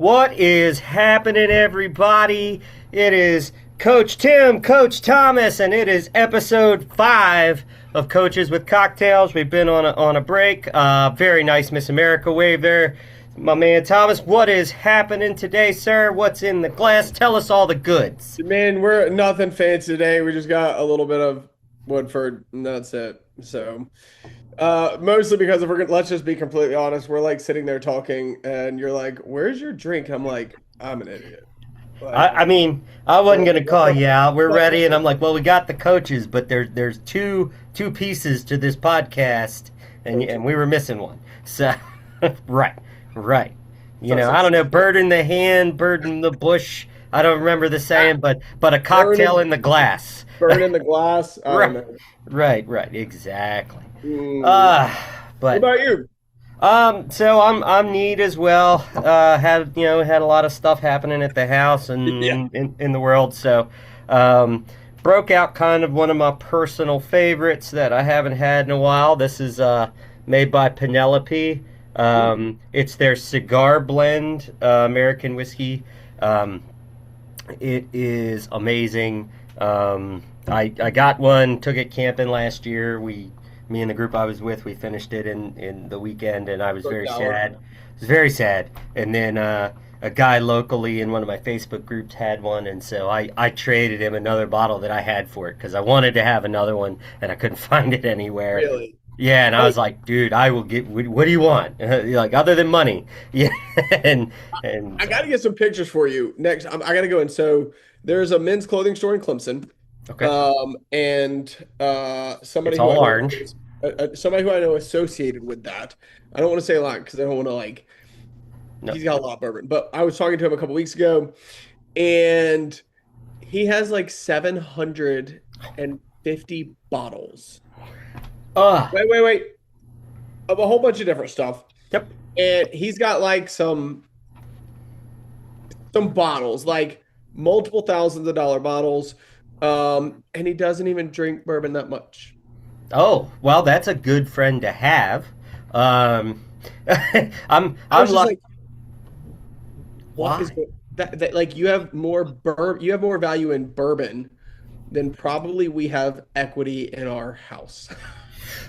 What is happening, everybody? It is Coach Tim, Coach Thomas, and it is episode 5 of Coaches with Cocktails. We've been on a break. Very nice Miss America wave there. My man Thomas, what is happening today, sir? What's in the glass? Tell us all the goods. Man, we're nothing fancy today. We just got a little bit of Woodford, and that's it. So, mostly because let's just be completely honest, we're like sitting there talking, and you're like, "Where's your drink?" I'm like, "I'm an idiot." Like, I wasn't gonna call you out. We're ready, and I'm like, "Well, we got the coaches, but there's two pieces to this podcast, and we were missing one." So, right. You know, I don't know, bird in the hand, bird in the bush. I don't remember the saying, but a cocktail in the glass. Bird in the glass. Right, exactly. What about you? So I'm neat as well. Had a lot of stuff happening at the house and in the world. So, broke out kind of one of my personal favorites that I haven't had in a while. This is made by Penelope. It's their cigar blend, American whiskey. It is amazing. I got one, took it camping last year. Me and the group I was with, we finished it in the weekend, and I was very sad. It was very sad. And then a guy locally in one of my Facebook groups had one, and so I traded him another bottle that I had for it because I wanted to have another one, and I couldn't find it anywhere. Really? Yeah, and I was like, dude, I will get. What do you want? Like other than money? Yeah, and I got to get some pictures for you next. I got to go in. So there's a men's clothing store in Clemson. Okay. And somebody It's all orange. Somebody who I know associated with that. I don't want to say a lot because I don't want to No. He's got a lot of bourbon. But I was talking to him a couple weeks ago, and he has like 750 bottles. Wait. Of a whole bunch of different stuff. Yep. And he's got like some bottles, like multiple thousands of dollar bottles. And he doesn't even drink bourbon that much. Oh, well, that's a good friend to have. I'm like, why? That like you have more value in bourbon than probably we have equity in our house.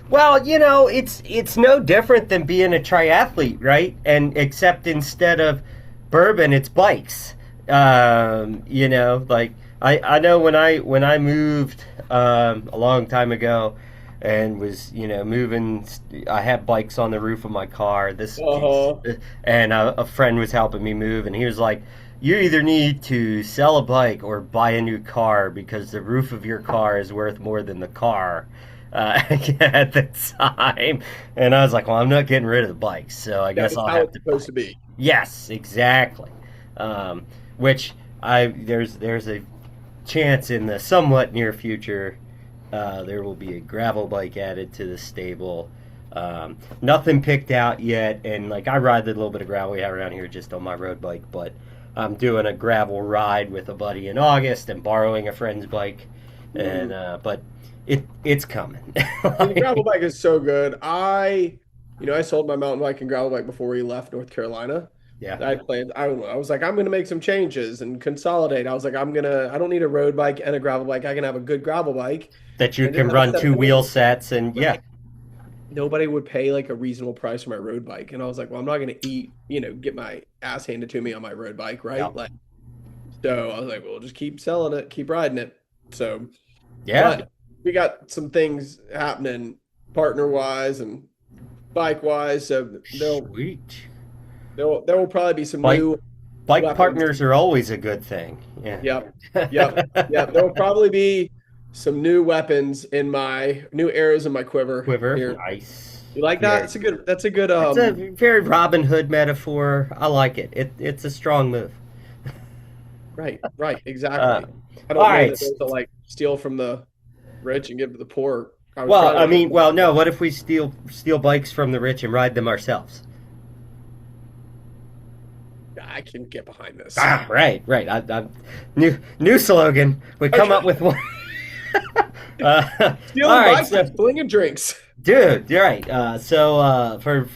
Well, it's no different than being a triathlete, right? And except instead of bourbon, it's bikes. I know when I moved a long time ago and was moving, I had bikes on the roof of my car. And a friend was helping me move, and he was like, "You either need to sell a bike or buy a new car because the roof of your car is worth more than the car." At the time, and I was like, "Well, I'm not getting rid of the bikes, so I guess I'll have to." Supposed to be. Yes, exactly. Which there's a chance in the somewhat near future there will be a gravel bike added to the stable. Nothing picked out yet, and like I ride the little bit of gravel we have around here just on my road bike, but I'm doing a gravel ride with a buddy in August and borrowing a friend's bike, and but it's coming. The gravel bike is so good. I sold my mountain bike and gravel bike before we left North Carolina. Yeah. I was like, I'm going to make some changes and consolidate. I was like, I don't need a road bike and a gravel bike. I can have a good gravel bike that you can run 2 wheel sets and yeah. Nobody would pay like a reasonable price for my road bike. And I was like, well, I'm not going to get my ass handed to me on my road bike. Right. Yeah. So I was like, well, just keep selling it, keep riding it. So yeah. But we got some things happening partner wise and bike wise. So Sweet. There will probably be some new bike weapons. Partners are always a good thing. Yeah. Yep. There will probably be some new weapons in my new arrows in my quiver. Here. Nice. You like that? That's a good. It's a very Robin Hood metaphor. I like it. It's a strong move. Right. Exactly. I don't know that to like steal from the rich and give to the poor. No. What if we steal bikes from the rich and ride them ourselves? I can get behind this. Right. I new slogan. We come up with one. Stealing bikes, flinging drinks. Dude, you're right. So for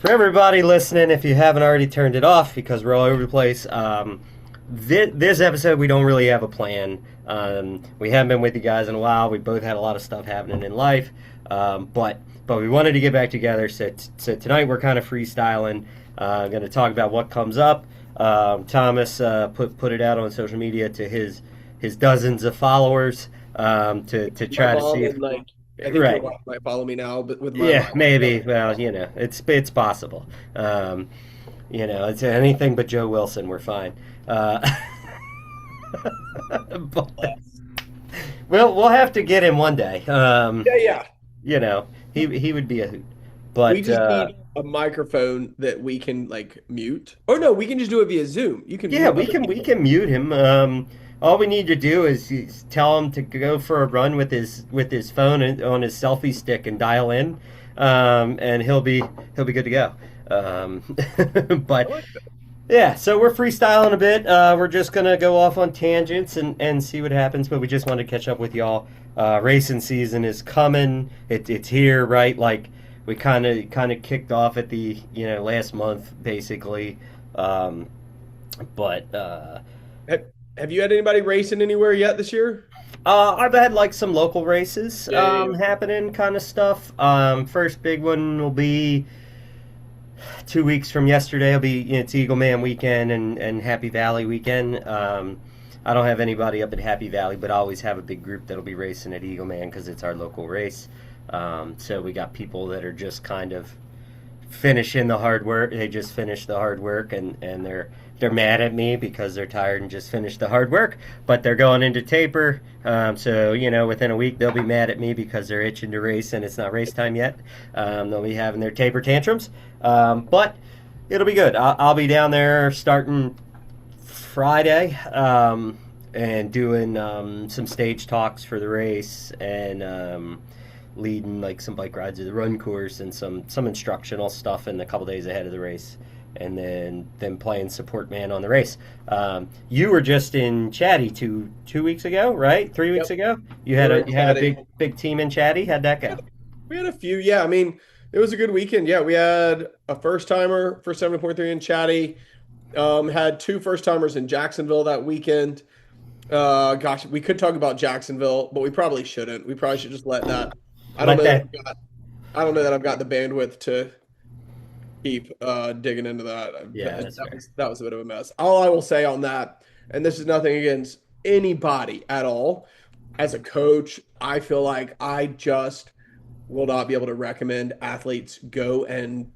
for everybody listening, if you haven't already turned it off because we're all over the place, this episode we don't really have a plan. We haven't been with you guys in a while. We both had a lot of stuff happening in life, but we wanted to get back together. So tonight we're kind of freestyling. Going to talk about what comes up. Thomas put it out on social media to his dozens of followers to My try to mom see if and like I think your right. wife might follow me now, but with my Yeah, mom. maybe. Well, it's possible. It's anything but Joe Wilson. We're fine. But we'll have to get him one day. Yeah, yeah. He would be a hoot. We But just need a microphone that we can like mute. Or no, we can just do it via Zoom. You can yeah, mute we other can we people. can mute him. All we need to do is tell him to go for a run with his phone on his selfie stick and dial in, and he'll be good to go. I But like that. yeah, so we're freestyling a bit. We're just gonna go off on tangents and see what happens. But we just wanted to catch up with y'all. Racing season is coming. It's here, right? Like we kind of kicked off at the last month basically. Um, but Have, have you had anybody racing anywhere yet this year? I've had like some local races Yeah, yeah, yeah. happening, kind of stuff. First big one will be 2 weeks from yesterday. It'll be it's Eagle Man weekend and Happy Valley weekend. I don't have anybody up at Happy Valley, but I always have a big group that'll be racing at Eagle Man because it's our local race. So we got people that are just kind of finishing the hard work. They just finished the hard work, and they're mad at me because they're tired and just finished the hard work. But they're going into taper, so within a week they'll be mad at me because they're itching to race and it's not race time yet. They'll be having their taper tantrums, but it'll be good. I'll be down there starting Friday. And doing some stage talks for the race and leading like some bike rides of the run course and some instructional stuff in a couple days ahead of the race, and then playing support man on the race. You were just in Chatty two weeks ago, right? 3 weeks Yep. ago. You We had were a in you had a Chatty. big team in Chatty. How'd that go? We had a few. Yeah, I mean, it was a good weekend. Yeah, we had a first timer for 7.3 in Chatty. Had two first timers in Jacksonville that weekend. Gosh, we could talk about Jacksonville, but we probably shouldn't. We probably should just let that. I don't Let know that that. I don't know that I've got the bandwidth to keep digging into that. Yeah, that's fair. That was a bit of a mess. All I will say on that, and this is nothing against anybody at all, as a coach, I feel like I just will not be able to recommend athletes go and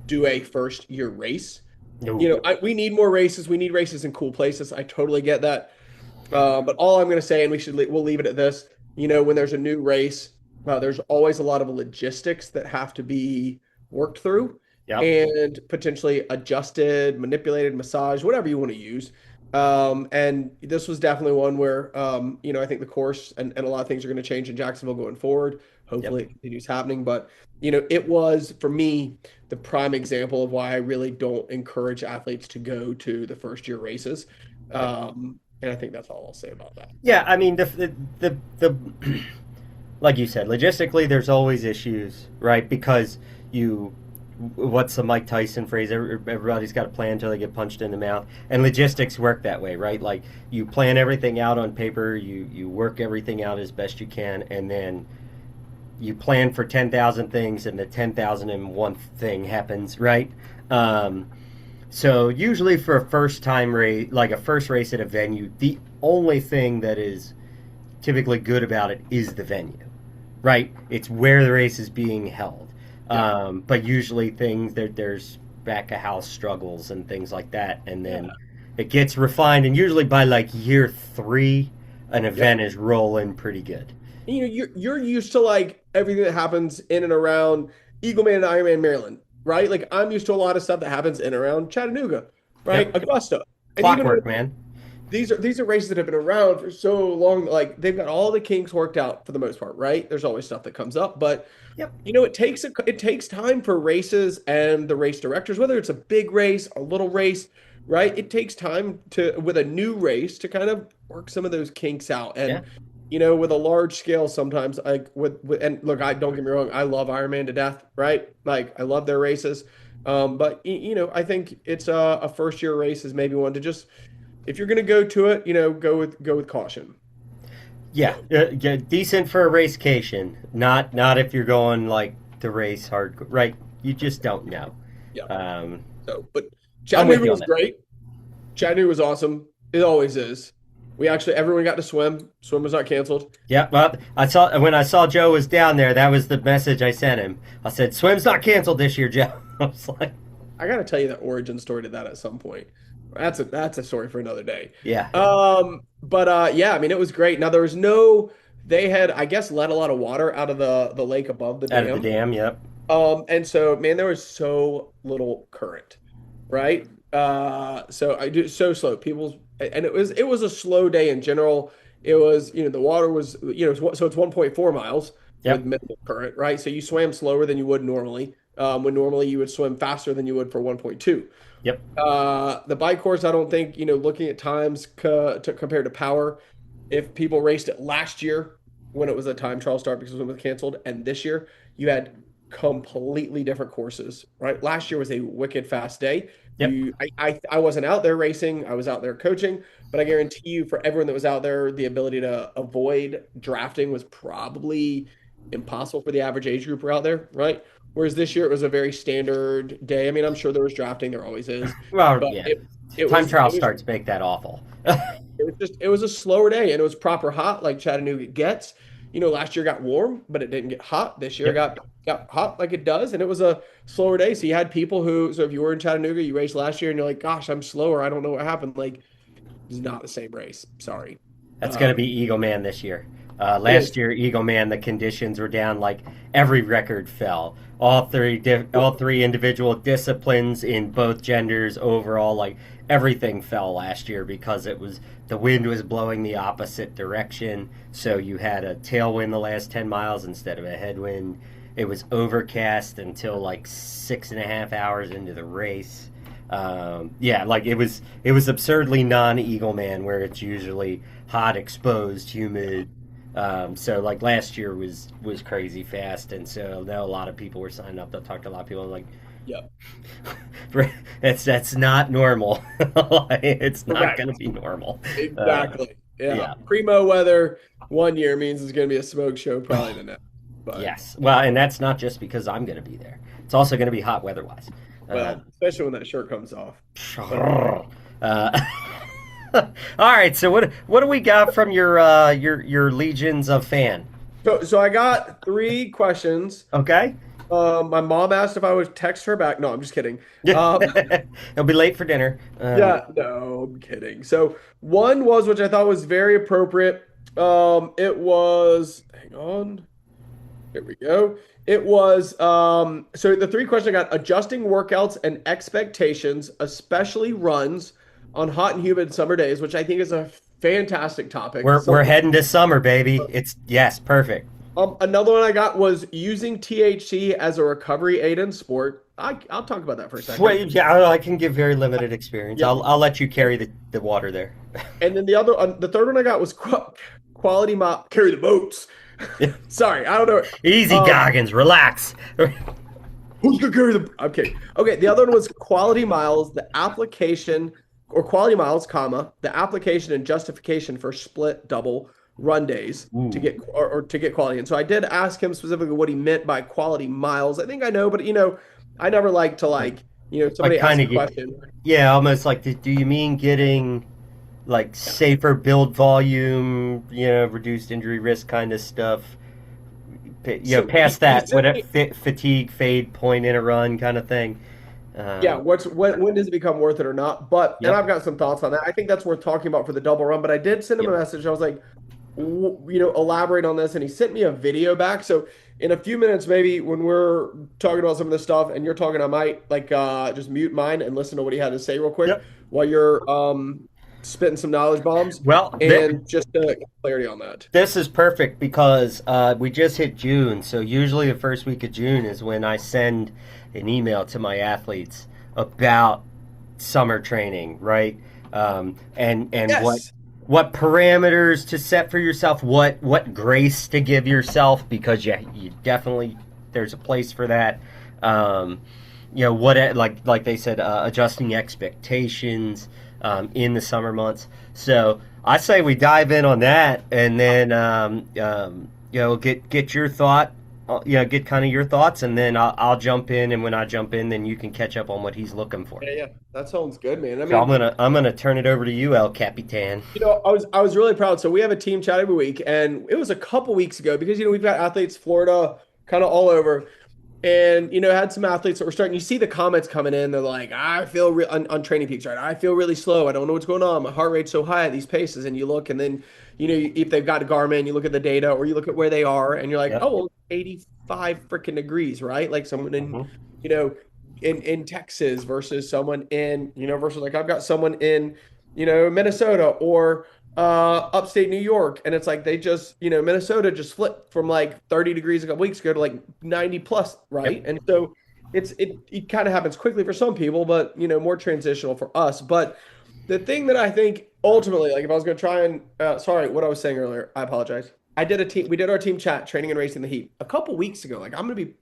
do a first year race. No. We need more races. We need races in cool places. I totally get that. But all I'm going to say, and we'll leave it at this. When there's a new race, there's always a lot of logistics that have to be worked through Yep. and potentially adjusted, manipulated, massaged, whatever you want to use. And this was definitely one where, I think the course and a lot of things are going to change in Jacksonville going forward. Yep. Hopefully it continues happening. But, it was, for me, the prime example of why I really don't encourage athletes to go to the first year races. Right. And I think that's all I'll say about that. Yeah, I mean the like you said, logistically, there's always issues, right? Because what's the Mike Tyson phrase? Everybody's got a plan until they get punched in the mouth, and logistics work that way, right? Like you plan everything out on paper, you work everything out as best you can, and then you plan for 10,000 things, and the 10,001 thing happens, right? So usually for a first time race, like a first race at a venue, the only thing that is typically good about it is the venue, right? It's where the race is being held. Yeah. But usually there's back of house struggles and things like that, and then Yeah. it gets refined, and usually by like year three, an Yeah. event is rolling pretty good. You're used to like everything that happens in and around Eagleman and Ironman Maryland, right? Like I'm used to a lot of stuff that happens in and around Chattanooga, right? Yep. Augusta. And even Clockwork, man. these are races that have been around for so long, like they've got all the kinks worked out for the most part, right? There's always stuff that comes up, but Yep. it takes time for races and the race directors, whether it's a big race, a little race, right? It takes time to with a new race to kind of work some of those kinks out. Yeah. And with a large scale, sometimes like with and look, I don't get me wrong, I love Ironman to death, right? Like I love their races. But I think it's a first year race is maybe one to just if you're going to go to it, go with caution. Yeah, So yeah, decent for a racecation. Not if you're going like to race hard, right? You just don't know. yeah. Um, But I'm with Chattanooga you on was that. great. Chattanooga was awesome. It always is. We actually everyone got to swim. Swim was not canceled. Yeah, well, I saw when I saw Joe was down there. That was the message I sent him. I said, "Swim's not canceled this year, Joe." I was like, I got to tell you the origin story to that at some point. That's a story for another day. "Yeah, But yeah, I mean it was great. Now there was no they had I guess let a lot of water out of the lake above the out of the dam. dam." Yep, And so man, there was so little current, right? So I do so slow. People's and it was a slow day in general. It was, the water was, so it's 1.4 miles with yep, minimal current, right? So you swam slower than you would normally. When normally you would swim faster than you would for 1.2. yep, The bike course, I don't think, looking at times compared to power, if people raced it last year when it was a time trial start because it was canceled, and this year you had completely different courses, right? Last year was a wicked fast day. yep. I wasn't out there racing, I was out there coaching, but I guarantee you, for everyone that was out there, the ability to avoid drafting was probably impossible for the average age group who out there, right? Whereas this year it was a very standard day. I mean, I'm sure there was drafting, there always is, Well, but yeah. it Time was trial it was starts make that awful. it was a slower day and it was proper hot like Chattanooga gets. Last year got warm, but it didn't get hot. This year Yep. got hot like it does, and it was a slower day. So you had people so if you were in Chattanooga, you raced last year, and you're like, "Gosh, I'm slower. I don't know what happened." Like, it's not the same race. Sorry. That's going to be Um, Eagle Man this year. it is. Last year, Eagle Man, the conditions were down. Like every record fell. All three individual disciplines in both genders overall, like everything fell last year because the wind was blowing the opposite direction. So you had a tailwind the last 10 miles instead of a headwind. It was overcast until like 6.5 hours into the race. Yeah, like it was absurdly non-Eagle Man where it's usually hot, exposed, humid. So like last year was crazy fast, and so now a lot of people were signing up. I talked to a lot of people. I'm like, Yeah. that's not normal. It's not going to Correct. be normal. Uh, Exactly. Yeah. yeah. Primo weather one year means it's going to be a smoke show probably the next. But Yes. Well, and that's not just because I'm going to be there. It's also going to be hot weather-wise. Uh, well, especially when that shirt comes off. But uh, all right. So what do we got from your legions of fan? so I got three questions. Okay. My mom asked if I would text her back. No, I'm just kidding. Um, It'll be late for dinner. yeah, no, I'm kidding. So one was, which I thought was very appropriate. It was, hang on, here we go. It was, so the three questions I got: adjusting workouts and expectations, especially runs on hot and humid summer days, which I think is a fantastic topic. We're heading to summer, baby. It's yes, perfect. Another one I got was using THC as a recovery aid in sport. I'll talk about that for a second. Wait, yeah, I can give very limited experience. Yeah. I'll let you carry the water there. And then the third one I got was quality mop carry the boats. Sorry, I don't know. Easy, Um, Goggins, relax. who's gonna carry the? I'm kidding. Okay, the other one was quality miles, the application or quality miles, comma the application and justification for split double run days to Ooh. get or to get quality. And so I did ask him specifically what he meant by quality miles. I think I know, but I never like to Like somebody asks kind a of question. yeah, almost like do you mean getting like Yeah. safer build volume, reduced injury risk kind of stuff? So Past he that, sent what me, fatigue fade point in a run kind of thing. yeah, Um, when does it become worth it or not? But and yep, I've got some thoughts on that. I think that's worth talking about for the double run. But I did send him a yep. message. I was like, elaborate on this, and he sent me a video back. So in a few minutes, maybe when we're talking about some of this stuff and you're talking, I might just mute mine and listen to what he had to say real quick Yep. while you're spitting some knowledge bombs Well, and just clarity on that. this is perfect because we just hit June, so usually the first week of June is when I send an email to my athletes about summer training, right? And Yes. what parameters to set for yourself, what grace to give yourself, because you definitely there's a place for that. Um, like they said, adjusting expectations in the summer months. So I say we dive in on that, and then get your thought, get kind of your thoughts, and then I'll jump in, and when I jump in, then you can catch up on what he's looking for. Yeah, yeah, that sounds good, man. I So mean, I'm gonna turn it over to you, El Capitan. I was really proud. So we have a team chat every week, and it was a couple weeks ago because we've got athletes, Florida, kind of all over, and had some athletes that were starting. You see the comments coming in. They're like, "I feel on Training Peaks, right? I feel really slow. I don't know what's going on. My heart rate's so high at these paces." And you look, and then if they've got a Garmin, you look at the data, or you look at where they are, and you're like, Yep. "Oh, well, 85 freaking degrees, right?" Like someone in Mhm. you know in Texas versus someone in versus like I've got someone in Minnesota or upstate New York, and it's like they just Minnesota just flipped from like 30 degrees a couple weeks ago to like 90 plus, right? Yep. And so it kind of happens quickly for some people, but more transitional for us. But the thing that I think ultimately, like if I was going to try and sorry, what I was saying earlier, I apologize. We did our team chat, training and racing the heat, a couple weeks ago. Like I'm going to be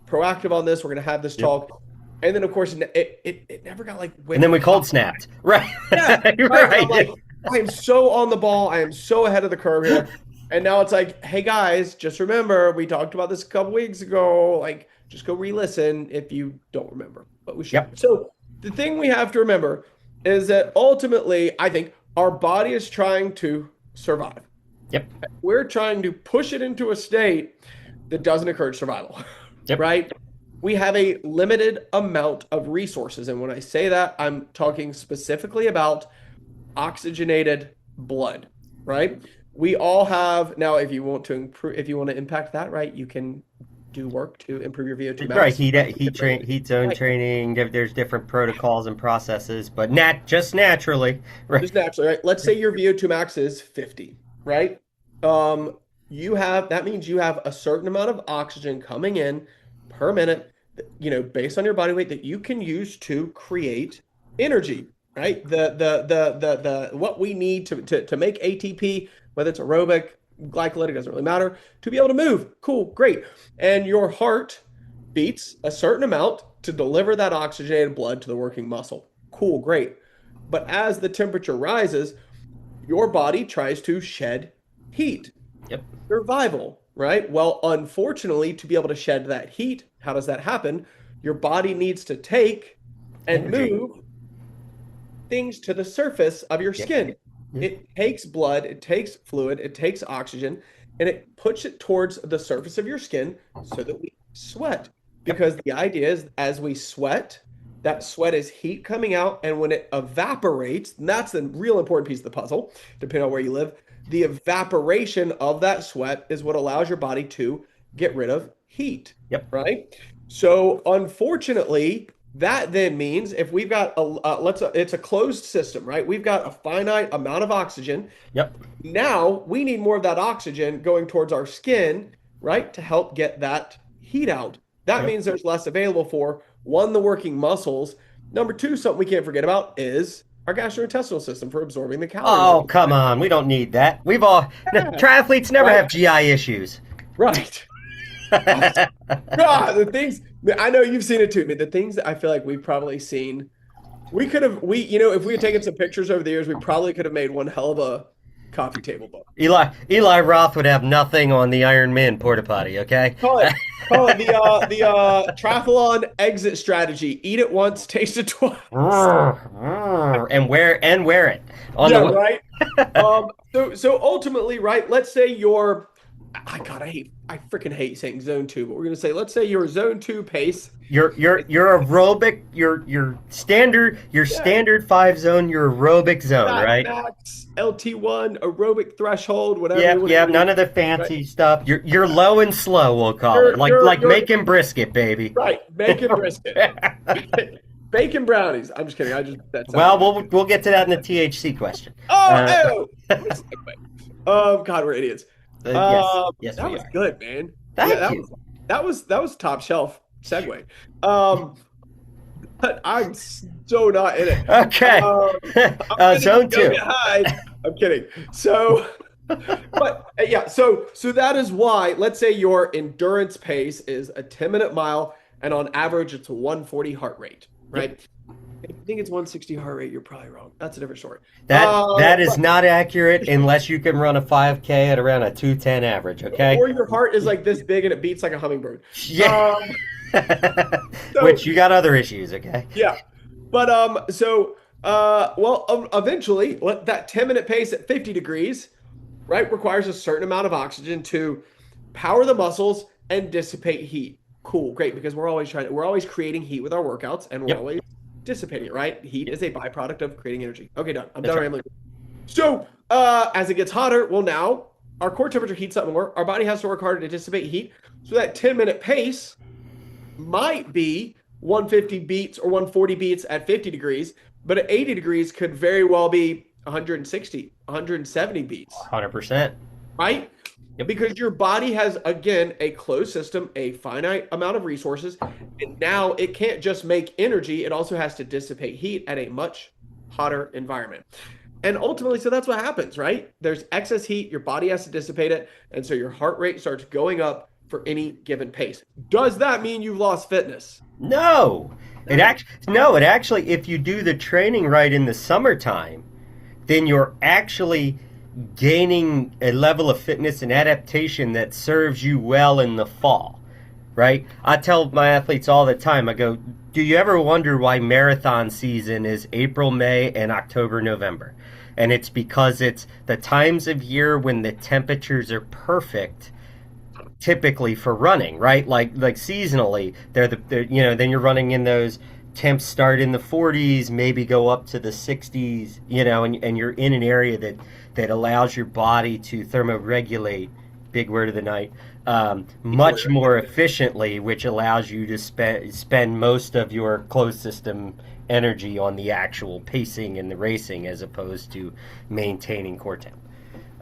proactive on this. We're going to have this Yep. talk. And then, of course, it never got like And then we cold snapped. Right. yeah, You're right. And I'm right. like, I am so on the ball. I am so ahead of the curve here. And now it's like, hey guys, just remember we talked about this a couple weeks ago. Like, just go re-listen if you don't remember, but we should. Yep. So the thing we have to remember is that ultimately, I think our body is trying to survive. Yep. We're trying to push it into a state that doesn't encourage survival, Yep. right? We have a limited amount of resources. And when I say that, I'm talking specifically about oxygenated blood, right? We all have now, if you want to improve, if you want to impact that, right, you can do work to improve your VO2 Right. max. Heat zone Right. training. There's different protocols and processes, but just naturally. Right. Just naturally, right? Let's say your VO2 max is 50, right? That means you have a certain amount of oxygen coming in per minute, based on your body weight that you can use to create energy, right? The what we need to make ATP, whether it's aerobic, glycolytic, doesn't really matter, to be able to move. Cool, great. And your heart beats a certain amount to deliver that oxygenated blood to the working muscle. Cool, great. But as the temperature rises, your body tries to shed heat. Yep. Survival, right? Well, unfortunately, to be able to shed that heat, how does that happen? Your body needs to take and Energy. move things to the surface of your Yep. skin. Yep. It takes blood, it takes fluid, it takes oxygen, and it puts it towards the surface of your skin so that we sweat. Because the idea is as we sweat, that sweat is heat coming out, and when it evaporates, and that's the real important piece of the puzzle, depending on where you live, the evaporation of that sweat is what allows your body to get rid of heat, Yep. right? So unfortunately, that then means if we've got it's a closed system, right? We've got a finite amount of oxygen. Yep. Now we need more of that oxygen going towards our skin, right, to help get that heat out. That Yep. means there's less available for one, the working muscles. Number two, something we can't forget about is our gastrointestinal system for absorbing the calories. Oh, come on. We don't need that. Triathletes never Right. have GI issues. Right. God, the things I know you've seen it too, man. The things that I feel like we've probably seen, if we had taken some pictures over the years, we probably could have made one hell of a coffee table book. Eli Roth would have nothing on the Iron Man porta potty. Okay. Call it the triathlon exit strategy. Eat it once, taste it twice. and wear it on Yeah, the right. So ultimately, right, let's say I freaking hate saying zone 2, but we're gonna say let's say your zone 2 pace. your aerobic your standard 5 zone, your aerobic zone, right? Max, LT1, aerobic threshold, whatever. Yep. None of the fancy stuff. You're low and slow, we'll call it. Like making brisket, baby. Right, bacon brisket. Bacon brownies. I'm just kidding. Well, we'll get to that in the THC question. God, we're idiots. Yes, that we was are. good, man. Thank you. That was top shelf segue. But I'm so not in it. Okay. Zone 2. I'm kidding. So, but yeah, so that is why. Let's say your endurance pace is a 10-minute mile. and on average, it's a 140 heart rate, right? If you think it's 160 heart rate, you're probably wrong. That's a different story. That is But- not accurate unless you can run a 5K at around a 210 average, okay? Or your heart is like this big and it beats like a hummingbird. Yeah. Which you got other issues, okay? Yeah. But eventually, that 10-minute pace at 50 degrees, right, requires a certain amount of oxygen to power the muscles and dissipate heat. Cool, great, because we're always creating heat with our workouts, and we're always dissipating it, right? Heat is a byproduct of creating energy. Okay, done. I'm done rambling. So, as it gets hotter, well, now our core temperature heats up more. Our body has to work harder to dissipate heat. So that 10-minute pace might be 150 beats or 140 beats at 50 degrees, but at 80 degrees could very well be 160, 170 beats. 100%. Right? Yep. Because your body has, again, a closed system, a finite amount of resources, and now it can't just make energy, it also has to dissipate heat at a much hotter environment. And ultimately, so that's what happens, right? There's excess heat, your body has to dissipate it, and so your heart rate starts going up for any given pace. Does that mean you've lost fitness? No. It actually, if you do the training right in the summertime, then you're actually gaining a level of fitness and adaptation that serves you well in the fall, right? I tell my athletes all the time, I go, do you ever wonder why marathon season is April, May, and October, November? And it's because it's the times of year when the temperatures are perfect, typically for running, right? Like seasonally, they're then you're running in those temps start in the 40s, maybe go up to the 60s, and you're in an area that allows your body to thermoregulate, big word of the night, much more efficiently, which allows you to spend most of your closed system energy on the actual pacing and the racing as opposed to maintaining core temp.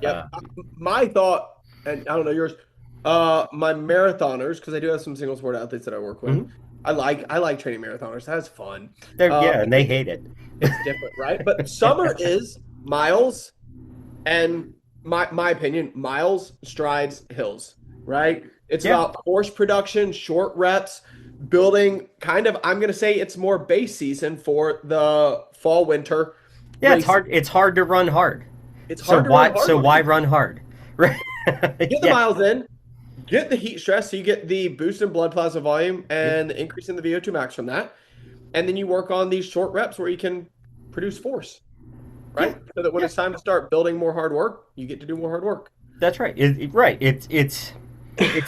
Yeah, my thought, and I don't know yours, my marathoners, because I do have some single sport athletes that I work with. Mm-hmm. I like training marathoners. That's fun. And they hate it. It's different, right? But summer is miles, and my opinion, miles, strides, hills, right? It's about force production, short reps, building kind of, I'm going to say it's more base season for the fall, winter. Yeah, it's hard to run hard. It's hard to run hard. So why run hard? Right? Get the miles in. Get the heat stress, so you get the boost in blood plasma volume and the increase in the VO2 max from that. And then you work on these short reps where you can produce force, right? Yeah. So that when it's time to start building more hard work, you get to do more hard work. That's right. It's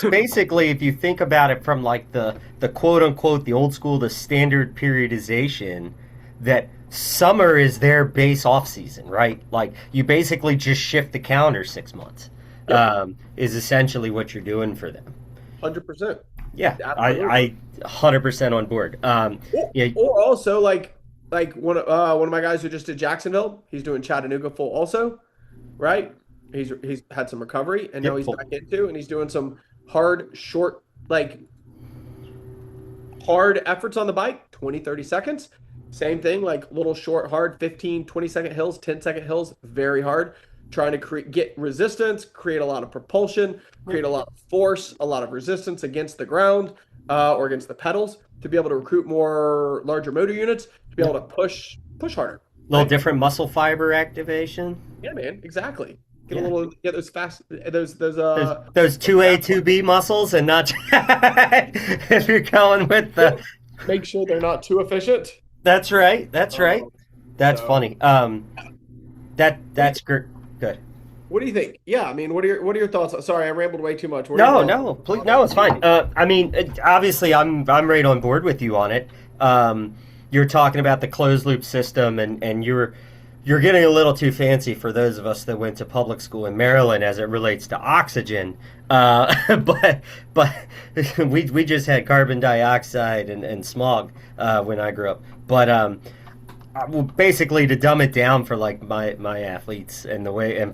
basically, if you think about it from like the quote unquote, the old school, the standard periodization, that summer is their base off season, right? Like you basically just shift the calendar 6 months. Is essentially what you're doing for them. 100%. Yeah, I 100% on board. Or also like one of my guys who just did Jacksonville, he's doing Chattanooga full also, right? He's had some recovery and now he's back into, and he's doing some hard efforts on the bike, 20, 30 seconds. Same thing, like little short, hard 15, 20-second hills, 10-second hills, very hard. Trying to get resistance, create a lot of propulsion, create a lot of force, a lot of resistance against the ground or against the pedals to be able to recruit more larger motor units, to be able to push harder. A little different muscle fiber activation. Yeah, man, exactly. Get those 2A, 2B muscles, and not if you're going with the. Make sure they're not too efficient. That's right. That's funny. That's great. Good. What do you think? Yeah, I mean, what are your thoughts? Sorry, I rambled way too much. No, please, no, it's fine. I mean, obviously, I'm right on board with you on it. You're talking about the closed loop system, and you're getting a little too fancy for those of us that went to public school in Maryland as it relates to oxygen. But we just had carbon dioxide and smog when I grew up. But well, basically, to dumb it down for like my athletes and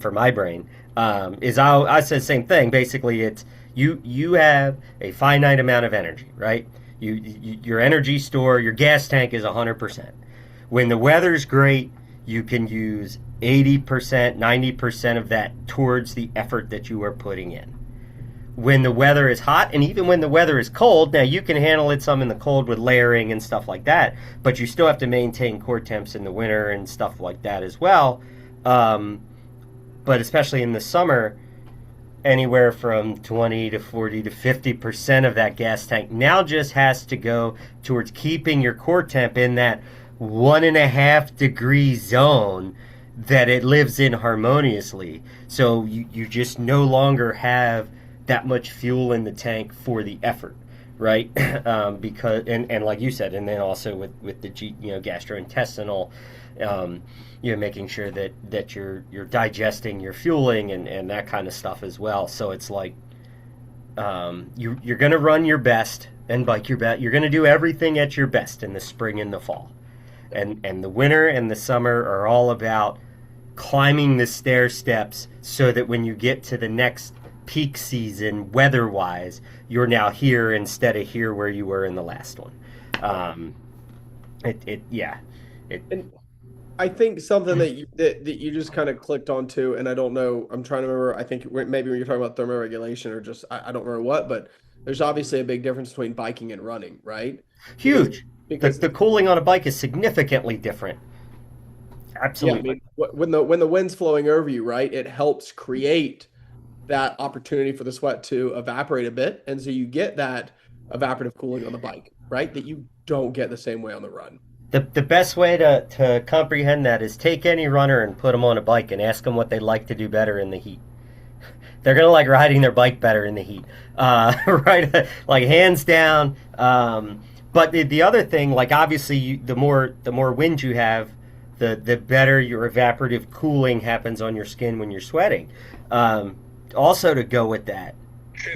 for my brain, is I said the same thing. Basically, it's you have a finite amount of energy, right? Your energy store, your gas tank is 100%. When the weather's great, you can use 80%, 90% of that towards the effort that you are putting in. when the weather is hot and even when the weather is cold. Now you can handle it some in the cold with layering and stuff like that, but you still have to maintain core temps in the winter and stuff like that as well. But especially in the summer, anywhere from 20 to 40 to 50% of that gas tank now just has to go towards keeping your core temp in that 1.5 degree zone that it lives in harmoniously. So you just no longer have that much fuel in the tank for the effort, right? Because and like you said, and then also with the gastrointestinal, making sure that you're digesting your fueling and that kind of stuff as well. So it's like you're going to run your best and bike your best. You're going to do everything at your best in the spring and the fall, and the winter and the summer are all about climbing the stair steps so that when you get to the next peak season weather-wise, you're now here instead of here where you were in the last one. And I think something that you just kind of clicked onto, and I don't know, I'm trying to remember. I think maybe when you're talking about thermoregulation or just I don't remember what, but there's obviously a big difference between biking and running, right? Huge. Because the cooling on a bike is significantly different. yeah, I Absolutely. mean, when the wind's flowing over you, right, it helps create that opportunity for the sweat to evaporate a bit, and so you get that evaporative cooling on the bike, right? That you don't get the same way on the run. The best way to comprehend that is take any runner and put them on a bike and ask them what they like to do better in the heat. They're gonna like riding their bike better in the heat, right? Like hands down. But the other thing, like obviously, the more wind you have, the better your evaporative cooling happens on your skin when you're sweating. Also, to go with that,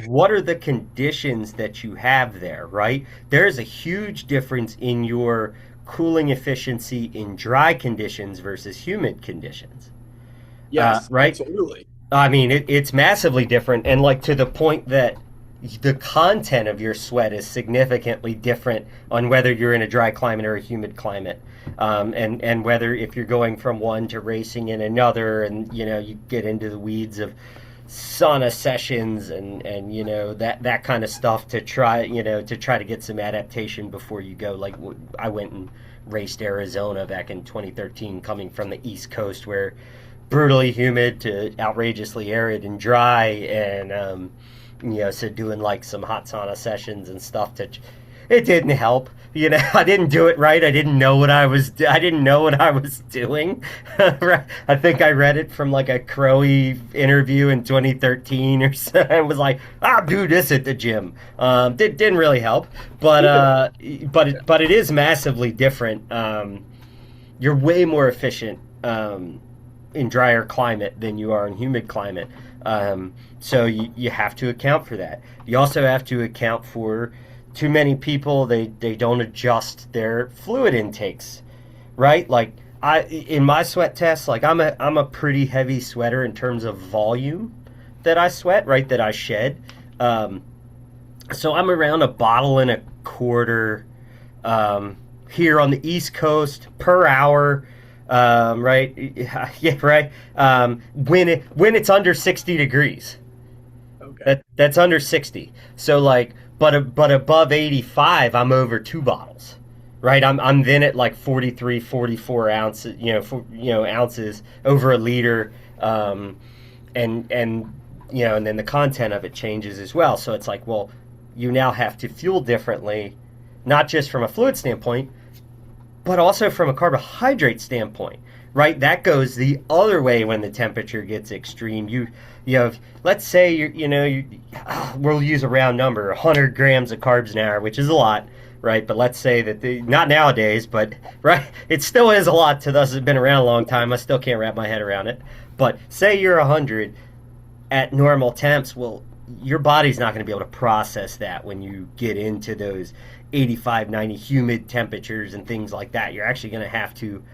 what are the conditions that you have there, right? There's a huge difference in your cooling efficiency in dry conditions versus humid conditions. Yes, Right? absolutely. I mean, it's massively different, and like to the point that the content of your sweat is significantly different on whether you're in a dry climate or a humid climate, and whether if you're going from one to racing in another, and you get into the weeds of sauna sessions and that kind of stuff to try to get some adaptation before you go. Like I went and raced Arizona back in 2013, coming from the East Coast where brutally humid to outrageously arid and dry, and so doing like some hot sauna sessions and stuff it didn't help. I didn't do it right. I didn't know what I was doing. I think I read it from like a Crowy interview in 2013 or so. I was like, I'll do this at the gym. Didn't really help, but it is massively different. You're way more efficient in drier climate than you are in humid climate. So you have to account for that. You also have to account for too many people, they don't adjust their fluid intakes, right? Like in my sweat test, like I'm a pretty heavy sweater in terms of volume that I sweat, right? That I shed. So I'm around a bottle and a quarter here on the East Coast per hour. Right? Yeah, right. When it's under 60 degrees, Okay. that's under 60. So like, but above 85, I'm over 2 bottles, right? I'm then at like 43, 44 ounces, ounces over a liter, and then the content of it changes as well. So it's like, well, you now have to fuel differently, not just from a fluid standpoint, but also from a carbohydrate standpoint, right? That goes the other way when the temperature gets extreme. You have, let's say we'll use a round number, 100 grams of carbs an hour, which is a lot, right? But let's say that not nowadays, but right, it still is a lot to us. It's been around a long time. I still can't wrap my head around it. But say you're 100 at normal temps, well, your body's not going to be able to process that when you get into those 85, 90 humid temperatures and things like that. You're actually going to have to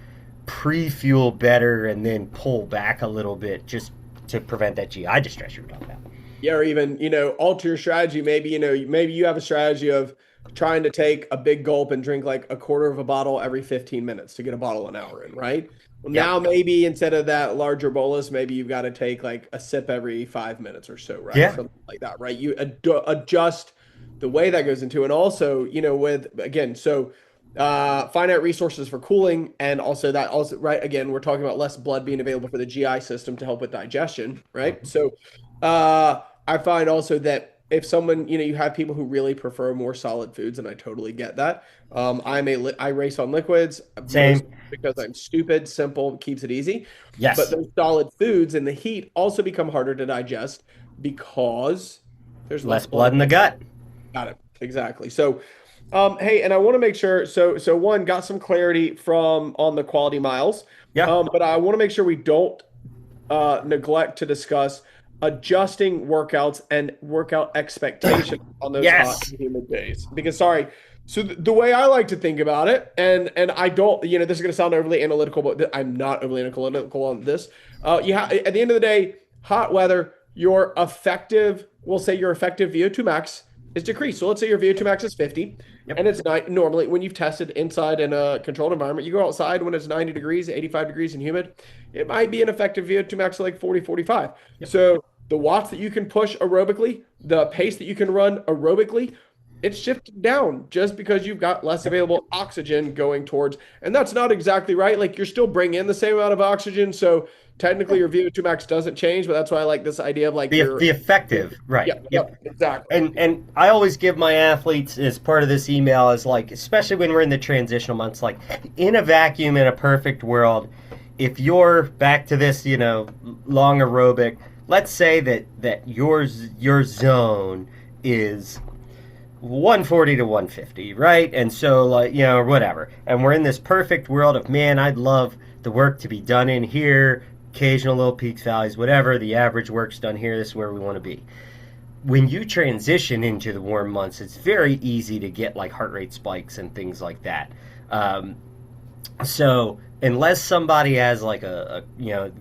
pre-fuel better and then pull back a little bit just to prevent that GI distress you were talking about. Yeah, or even, alter your strategy. Maybe you have a strategy of trying to take a big gulp and drink like a quarter of a bottle every 15 minutes to get a bottle an hour in, right? Well, Yep. now maybe instead of that larger bolus, maybe you've got to take like a sip every 5 minutes or so, right? Yeah. Something like that, right? You adjust the way that goes into, and also, with again, so finite resources for cooling, and also that also, right? Again, we're talking about less blood being available for the GI system to help with digestion, right? Mhm. So, I find also that if someone, you have people who really prefer more solid foods, and I totally get that. I race on liquids, most Same. because I'm stupid, simple, keeps it easy. But Yes. those solid foods in the heat also become harder to digest because there's less Less blood blood in the available. gut. Got it. Exactly. So, hey, and I want to make sure. So one got some clarity from on the quality miles, Yeah. but I want to make sure we don't neglect to discuss adjusting workouts and workout expectations on those hot Yes. and humid days. Because sorry, so the way I like to think about it, and I don't, this is going to sound overly analytical, but I'm not overly analytical on this. At the end of the day, hot weather, we'll say your effective VO2 max is decreased. So let's say your VO2 max is 50, Yep. and it's not normally when you've tested inside in a controlled environment, you go outside when it's 90 degrees, 85 degrees and humid, it might be an effective VO2 max of like 40, 45. Yep. So the watts that you can push aerobically, the pace that you can run aerobically, it's shifted down just because you've got less Yep. available oxygen going towards, and that's not exactly right. Like you're still bringing in the same amount of oxygen, so technically your VO2 max doesn't change, but that's why I like this idea of like The effective, right? yeah, Yep. exactly. And I always give my athletes as part of this email is like, especially when we're in the transitional months, like in a vacuum in a perfect world, if you're back to this, long aerobic, let's say that your zone is 140 to 150, right? And so, like, whatever. And we're in this perfect world of, man, I'd love the work to be done in here, occasional little peaks, valleys, whatever. The average work's done here. This is where we want to be. When you transition into the warm months, it's very easy to get like heart rate spikes and things like that. So unless somebody has like a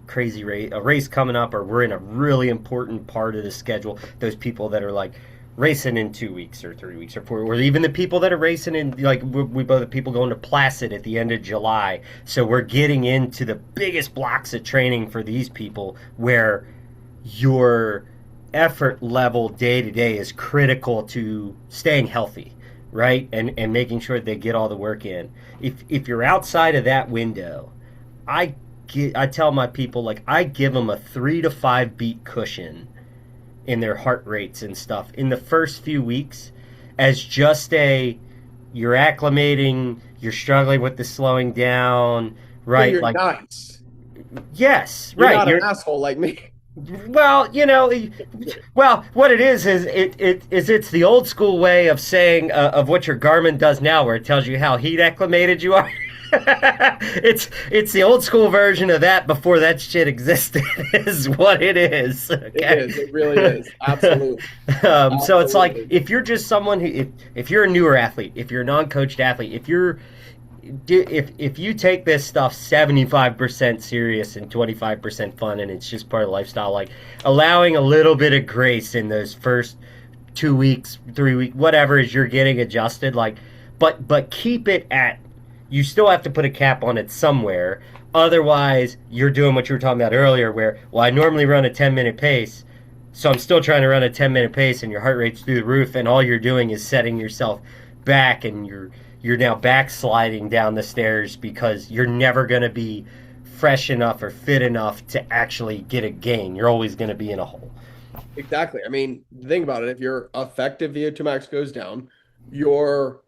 crazy race, a race coming up, or we're in a really important part of the schedule, those people that are like racing in 2 weeks or 3 weeks or 4, or even the people that are racing in, like we both have people going to Placid at the end of July. So we're getting into the biggest blocks of training for these people where your effort level day to day is critical to staying healthy, right? And making sure they get all the work in. If you're outside of that window, I tell my people, like, I give them a 3 to 5 beat cushion in their heart rates and stuff in the first few weeks, as just you're acclimating, you're struggling with the slowing down, So right? you're Like, nice. yes, You're right. not an You're asshole like me. Well, what it is it's the old school way of saying of what your Garmin does now, where it tells you how heat acclimated you are. It's the old school version of that before that shit existed, is what it is. It Okay. is. It really is. Absolutely. So it's like, Absolutely. if you're just someone who, if you're a newer athlete, if you're a non-coached athlete, if you take this stuff 75% serious and 25% fun, and it's just part of the lifestyle, like allowing a little bit of grace in those first 2 weeks, 3 weeks, whatever, as you're getting adjusted, like, but keep it at, you still have to put a cap on it somewhere. Otherwise, you're doing what you were talking about earlier, where, well, I normally run a 10-minute pace, so I'm still trying to run a 10-minute pace, and your heart rate's through the roof, and all you're doing is setting yourself back, and you're now backsliding down the stairs because you're never going to be fresh enough or fit enough to actually get a gain. You're always going to be in a hole. Exactly. I mean, think about it. If your effective VO2 max goes down, your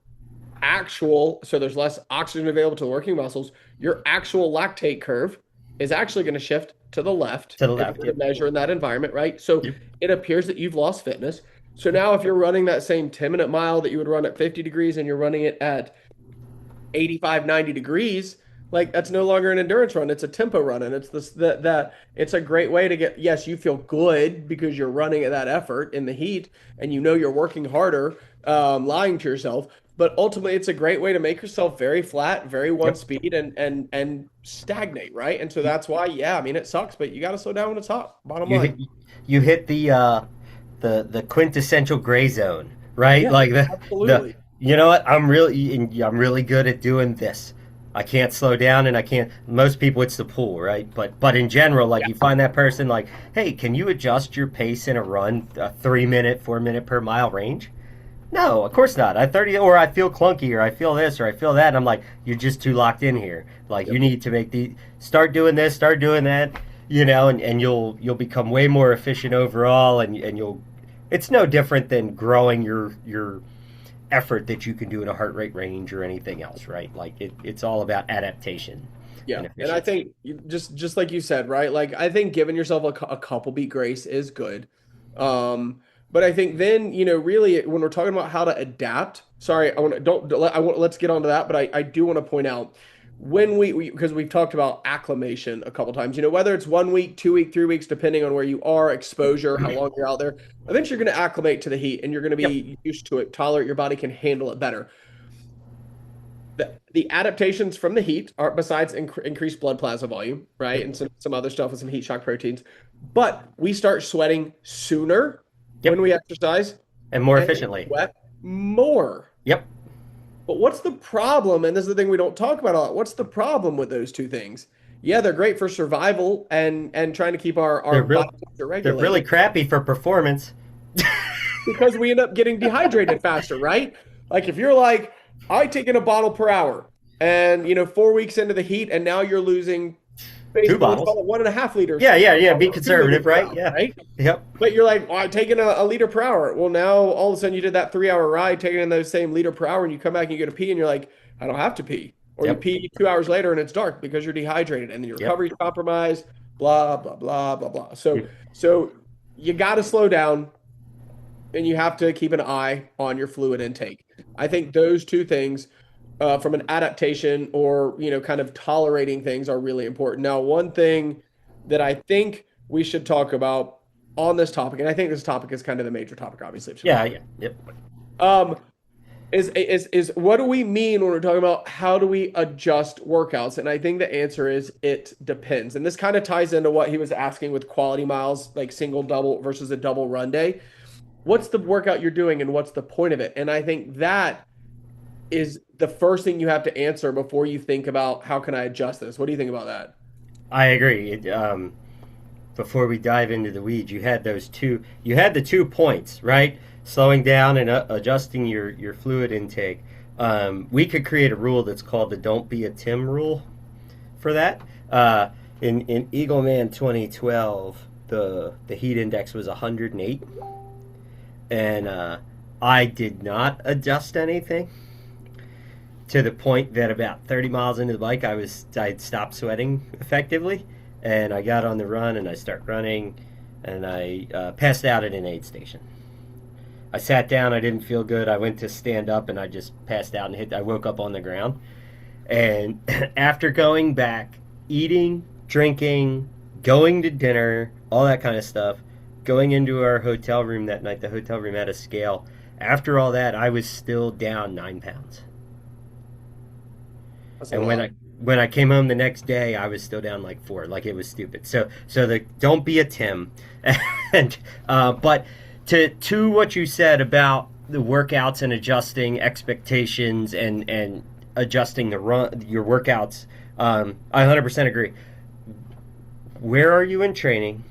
so there's less oxygen available to the working muscles, your actual lactate curve is actually going to shift to the left To the if you left. were to Yep. measure in that environment, right? So Yep. it appears that you've lost fitness. So now if you're running that same 10-minute mile that you would run at 50 degrees and you're running it at 85, 90 degrees, like that's no longer an endurance run. It's a tempo run. And it's that it's a great way to get, yes, you feel good because you're running at that effort in the heat and you're working harder, lying to yourself. But ultimately, it's a great way to make yourself very flat, very one Yep. speed, and stagnate, right? And so that's why, yeah, I mean, it sucks, but you got to slow down when it's hot. Bottom You hit line. you hit the quintessential gray zone, right? Yeah, Like the absolutely. you know what? I'm really good at doing this. I can't slow down, and I can't. Most people, it's the pool, right? But in general, like Yeah. you find that person, like, hey, can you adjust your pace in a run, a 3 minute, 4 minute per mile range? No, of course not. I 30, or I feel clunky, or I feel this, or I feel that. And I'm like, you're just too locked in here. Like you Yep. need to make the start doing this, start doing that, and you'll become way more efficient overall, and you'll. It's no different than growing your effort that you can do in a heart rate range or anything else, right? Like it's all about adaptation Yeah, and and I efficiency. think just like you said, right? Like I think giving yourself a couple beat grace is good. But I think then, really when we're talking about how to adapt, sorry, I want to don't I want let's get onto that, but I do want to point out when we because we've talked about acclimation a couple times, whether it's 1 week, 2 week, 3 weeks, depending on where you are, exposure, how long you're out there, eventually you're going to acclimate to the heat and you're going to Yep. be used to it, tolerate your body can handle it better. The adaptations from the heat are besides increased blood plasma volume, right? Yep. And some other stuff with some heat shock proteins. But we start sweating sooner when Yep. we exercise And more and we efficiently. sweat more. Yep. But what's the problem? And this is the thing we don't talk about a lot. What's the problem with those two things? Yeah, they're great for survival and trying to keep our They're body real. They're really regulated crappy for performance. because we end up getting dehydrated faster, right? Like if you're like, I take in a bottle per hour and 4 weeks into the heat and now you're losing Two basically let's bottles. call it 1.5 liters Yeah, yeah, per yeah. hour, Be or 2 liters conservative, per right? hour, Yeah. right? Yep. But you're like, well, I'm taking a liter per hour. Well, now all of a sudden you did that 3 hour ride, taking in those same liter per hour, and you come back and you go to pee, and you're like, I don't have to pee. Or you Yep. pee 2 hours later and it's dark because you're dehydrated, and then your Yep. recovery's compromised, blah, blah, blah, blah, blah. So you got to slow down and you have to keep an eye on your fluid intake. I think those two things, from an adaptation or kind of tolerating things, are really important. Now, one thing that I think we should talk about on this topic, and I think this topic is kind of the major topic, obviously, of Yeah, survival, yeah. Yep. um, is what do we mean when we're talking about how do we adjust workouts? And I think the answer is it depends. And this kind of ties into what he was asking with quality miles, like single, double versus a double run day. What's the workout you're doing and what's the point of it? And I think that is the first thing you have to answer before you think about how can I adjust this. What do you think about that? I agree. Before we dive into the weeds, you had those two. You had the 2 points, right? Slowing down and adjusting your fluid intake. We could create a rule that's called the "Don't Be a Tim" rule for that. In Eagle Man 2012, the heat index was 108, and I did not adjust anything to the point that about 30 miles into the bike, I'd stopped sweating effectively, and I got on the run and I start running, and I passed out at an aid station. I sat down. I didn't feel good. I went to stand up and I just passed out and hit. I woke up on the ground. And after going back, eating, drinking, going to dinner, all that kind of stuff, going into our hotel room that night, the hotel room had a scale. After all that, I was still down 9 pounds. That's a And lot. when I came home the next day, I was still down like 4. Like it was stupid. So the don't be a Tim, and but to what you said about the workouts and adjusting expectations and adjusting your workouts, I 100% agree. Where are you in training?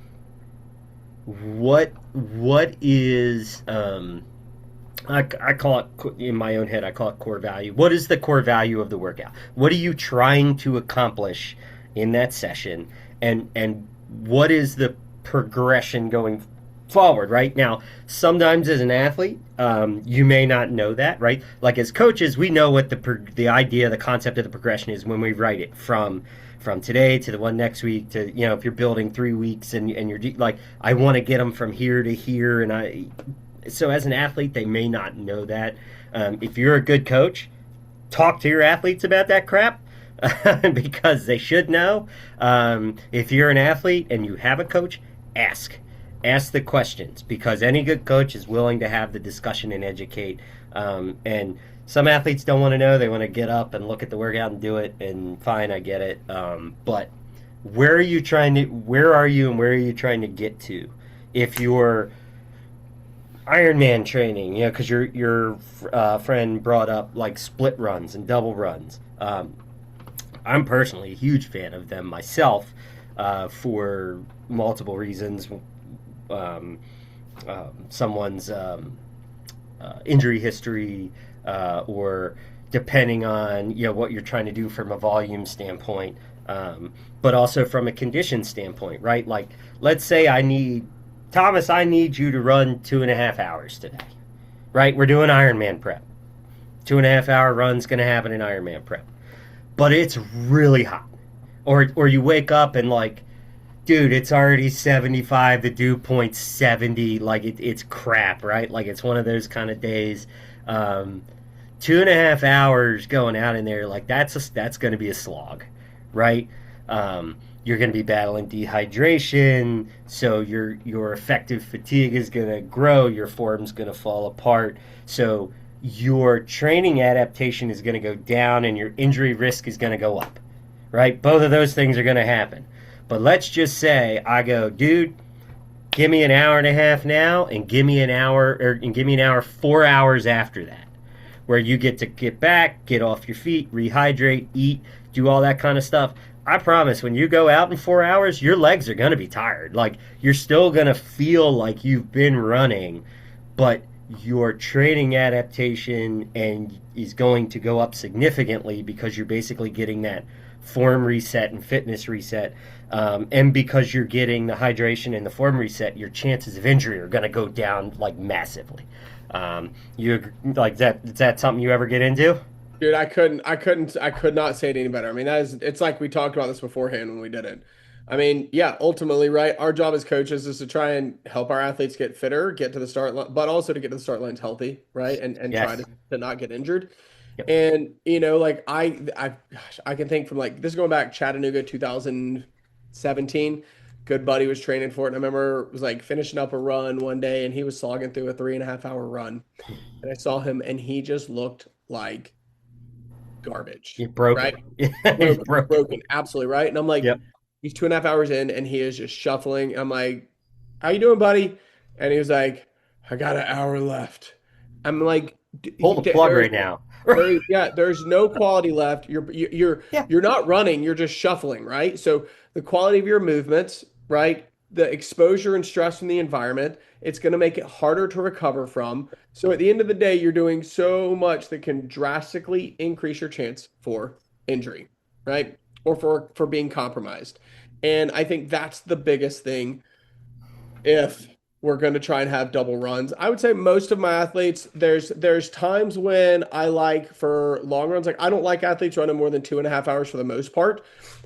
What is I call it in my own head. I call it core value. What is the core value of the workout? What are you trying to accomplish in that session, and what is the progression going forward? Right now, sometimes as an athlete, you may not know that. Right, like as coaches, we know what the idea, the concept of the progression is when we write it from today to the one next week to if you're building 3 weeks and you're like I want to get them from here to here and I. So as an athlete, they may not know that. If you're a good coach, talk to your athletes about that crap because they should know. If you're an athlete and you have a coach, ask. Ask the questions because any good coach is willing to have the discussion and educate. And some athletes don't want to know. They want to get up and look at the workout and do it. And fine, I get it. But where are you and where are you trying to get to? If you're Ironman training, because your friend brought up like split runs and double runs. I'm personally a huge fan of them myself, for multiple reasons. Um, Someone's injury history, or depending on what you're trying to do from a volume standpoint, but also from a condition standpoint, right? Like, let's say Thomas, I need you to run 2.5 hours today, right? We're doing Ironman prep. 2.5 hour run's going to happen in Ironman prep, but it's really hot, or you wake up and like, dude, it's already 75. The dew point's 70. Like it's crap, right? Like it's one of those kind of days. 2.5 hours going out in there, like that's going to be a slog, right? You're going to be battling dehydration, so your effective fatigue is going to grow. Your form's going to fall apart. So your training adaptation is going to go down, and your injury risk is going to go up, right? Both of those things are going to happen. But let's just say I go, dude, give me an hour and a half now, and give me an hour 4 hours after that, where you get to get back, get off your feet, rehydrate, eat, do all that kind of stuff. I promise, when you go out in 4 hours, your legs are going to be tired. Like, you're still going to feel like you've been running, but your training adaptation is going to go up significantly, because you're basically getting that form reset and fitness reset, and because you're getting the hydration and the form reset, your chances of injury are going to go down like massively. You like that? Is that something you ever get into? Dude, I could not say it any better. I mean, it's like we talked about this beforehand when we did it. I mean, yeah, ultimately, right? Our job as coaches is to try and help our athletes get fitter, get to the start line, but also to get to the start lines healthy, right? And Yes. try to not get injured. Yep. And like gosh, I can think from like this is going back Chattanooga 2017. Good buddy was training for it. And I remember it was like finishing up a run one day, and he was slogging through a 3.5 hour run. And I saw him, and he just looked like garbage, You're broken. right? You're broken. Broken, absolutely right. And I'm like, Yep. he's 2.5 hours in, and he is just shuffling. I'm like, "How you doing, buddy?" And he was like, "I got an hour left." I'm like, Pull the plug right now. There's no quality left. Yeah. You're not running. You're just shuffling, right? So the quality of your movements, right? The exposure and stress from the environment, it's going to make it harder to recover from. So at the end of the day, you're doing so much that can drastically increase your chance for injury, right? Or for being compromised. And I think that's the biggest thing if we're going to try and have double runs. I would say most of my athletes, there's times when I like for long runs, like I don't like athletes running more than 2.5 hours for the most part.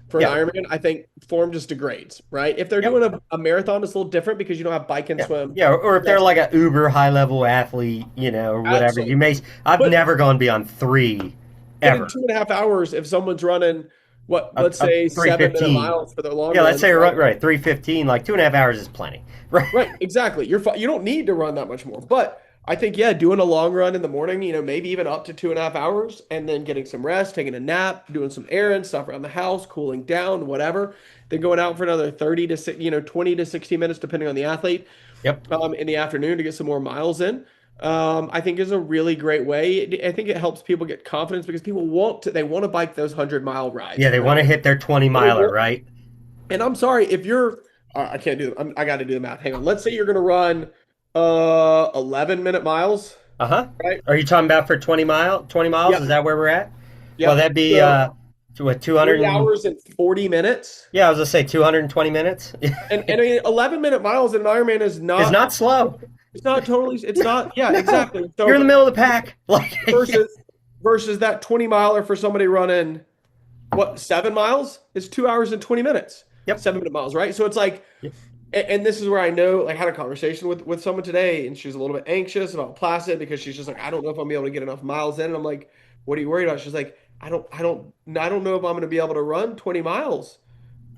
For an Yeah. Ironman, I think form just degrades, right? If they're Yep. doing a marathon, it's a little different because you don't have bike and Yeah. swim. Yeah. Or if they're That's like a uber high level athlete, or whatever, absolutely. I've But never gone beyond 3 but in ever. 2.5 hours, if someone's running let's A say 7 minute 3:15. miles for their long Yeah. Let's runs, say right? right 3:15. Like 2.5 hours is plenty. Right. Right, exactly. You don't need to run that much more. But I think, yeah, doing a long run in the morning, maybe even up to 2.5 hours, and then getting some rest, taking a nap, doing some errands, stuff around the house, cooling down, whatever. Then going out for another 30 to 20 to 60 minutes, depending on the athlete, Yep. in the afternoon to get some more miles in. I think is a really great way. I think it helps people get confidence because people they want to bike those 100-mile rides, Yeah. They want right? to hit their 20 And they miler, want right? and I'm sorry if you're, I can't do it. I got to do the math. Hang on. Let's say you're going to run 11-minute miles, Uh huh. right? Are you talking about for 20 miles? Is Yep. that where we're at? Well, Yep. that'd be So what 200? 3 hours and 40 minutes. Yeah, I was gonna say 220 minutes. And I mean, 11-minute miles in an Ironman is It's not, not slow. it's not totally, it's not, yeah, No, exactly. you're in the So middle of the pack. Like, yeah. versus, versus that 20 miler for somebody running, 7 miles is 2 hours and 20 minutes, Yep. 7-minute miles, right? So it's like, Yep. and this is where I know, like, I had a conversation with someone today, and she's a little bit anxious about Placid because she's just like, I don't know if I'm gonna be able to get enough miles in. And I'm like, what are you worried about? She's like, I don't know if I'm gonna be able to run 20 miles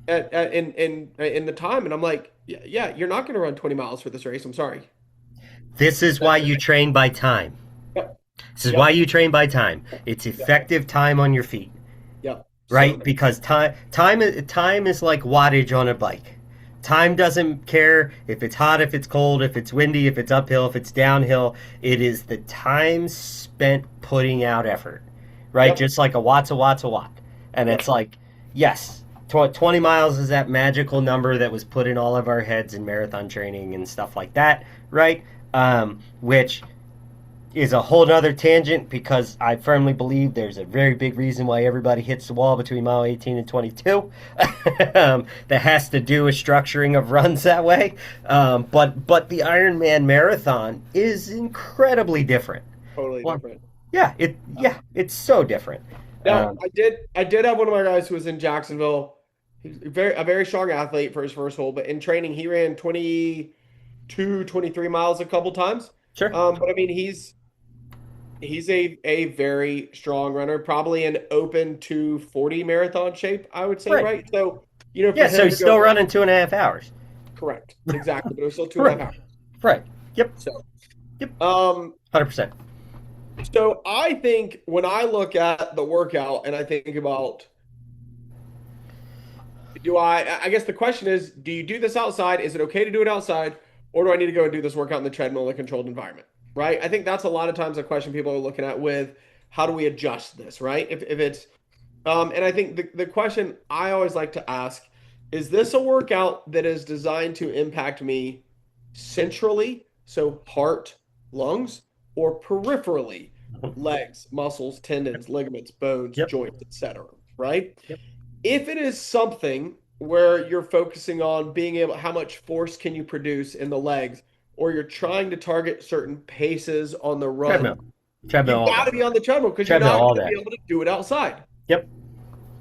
in the time. And I'm like, yeah, you're not gonna run 20 miles for this race. I'm sorry. This is why you train by time. Yep. This is why Yep. you train by time. It's Yep. effective time on your feet, Yep. right? So Because time is like wattage on a bike, Time doesn't care if it's hot, if it's cold, if it's windy, if it's uphill, if it's downhill. It is the time spent putting out effort, right? Yep. Just like a watt's a watt's a watt. And Yep. it's like, yes, 20 miles is that magical number that was put in all of our heads in marathon training and stuff like that, right? Which is a whole other tangent because I firmly believe there's a very big reason why everybody hits the wall between mile 18 and 22 that has to do with structuring of runs that way. But the Ironman marathon is incredibly different. Totally Well, different. it's so different. Now, Um, I did have one of my guys who was in Jacksonville. He's a very strong athlete for his first hole, but in training he ran 22, 23 miles a couple times. sure, But I mean he's a very strong runner, probably an open to 40 marathon shape, I would say, right. right? So, for Yeah, so him to he's go still running 2.5 hours. correct, exactly, but it was still two and a Right, half hours. right. Yep, So, yep, um, 100%. so I think when I look at the workout and I think about I guess the question is, do you do this outside? Is it okay to do it outside? Or do I need to go and do this workout in the treadmill in a controlled environment? Right? I think that's a lot of times a question people are looking at with how do we adjust this, right? If it's and I think the question I always like to ask is this a workout that is designed to impact me centrally, so heart, lungs, or peripherally, legs, muscles, tendons, ligaments, bones, Yep, joints, etc. Right? yep, If it is something where you're focusing on being able, how much force can you produce in the legs, or you're trying to target certain paces on the treadmill, run, treadmill you've all got day, to be on the treadmill because you're treadmill not all going to be day. able to do it outside. Yep,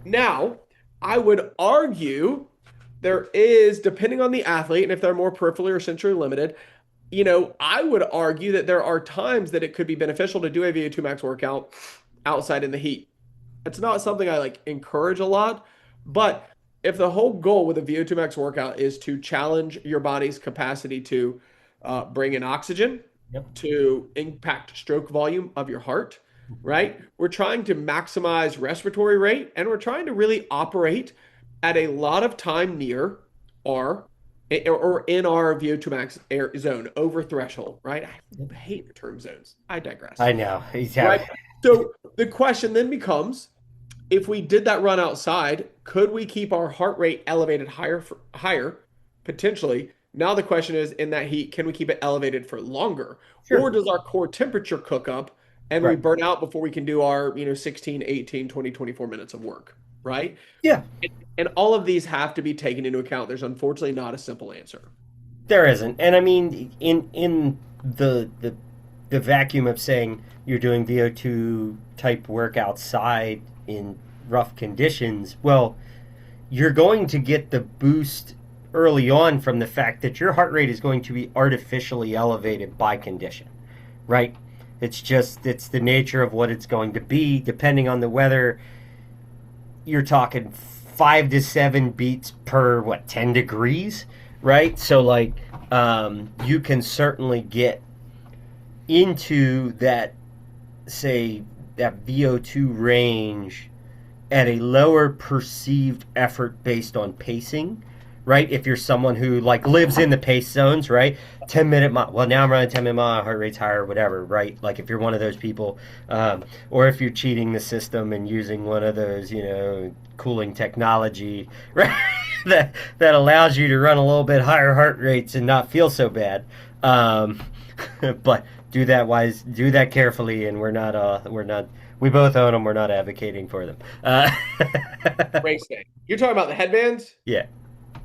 Now, I would argue there is, depending on the athlete, and if they're more peripherally or centrally limited, I would argue that there are times that it could be beneficial to do a VO2 max workout outside in the heat. It's not something I like encourage a lot, but if the whole goal with a VO2 max workout is to challenge your body's capacity to bring in oxygen, yep, to impact stroke volume of your heart, right? We're trying to maximize respiratory rate and we're trying to really operate at a lot of time near our or in our VO2 max air zone over threshold, right? I hate the term zones. I digress, I know. right? Yeah, So the question then becomes if we did that run outside, could we keep our heart rate elevated higher potentially? Now the question is in that heat, can we keep it elevated for longer? sure, Or does our core temperature cook up and we right. burn out before we can do our, 16, 18, 20, 24 minutes of work, right? Yeah, And all of these have to be taken into account. There's unfortunately not a simple answer. there isn't, and I mean, in the vacuum of saying you're doing VO2 type work outside in rough conditions, well, you're going to get the boost early on from the fact that your heart rate is going to be artificially elevated by condition, right? It's the nature of what it's going to be, depending on the weather. You're talking 5 to 7 beats per 10 degrees, right? So like you can certainly get into that, say, that VO2 range at a lower perceived effort based on pacing, right? If you're someone who like lives in the pace zones, right? 10-minute mile. Well, now I'm running 10-minute mile, heart rate's higher, whatever, right? Like if you're one of those people, or if you're cheating the system and using one of those, cooling technology, right? that allows you to run a little bit higher heart rates and not feel so bad. But do that wise, do that carefully, and we're not. We both own them. We're not advocating for them. Race day. You're talking about the headbands? Yeah,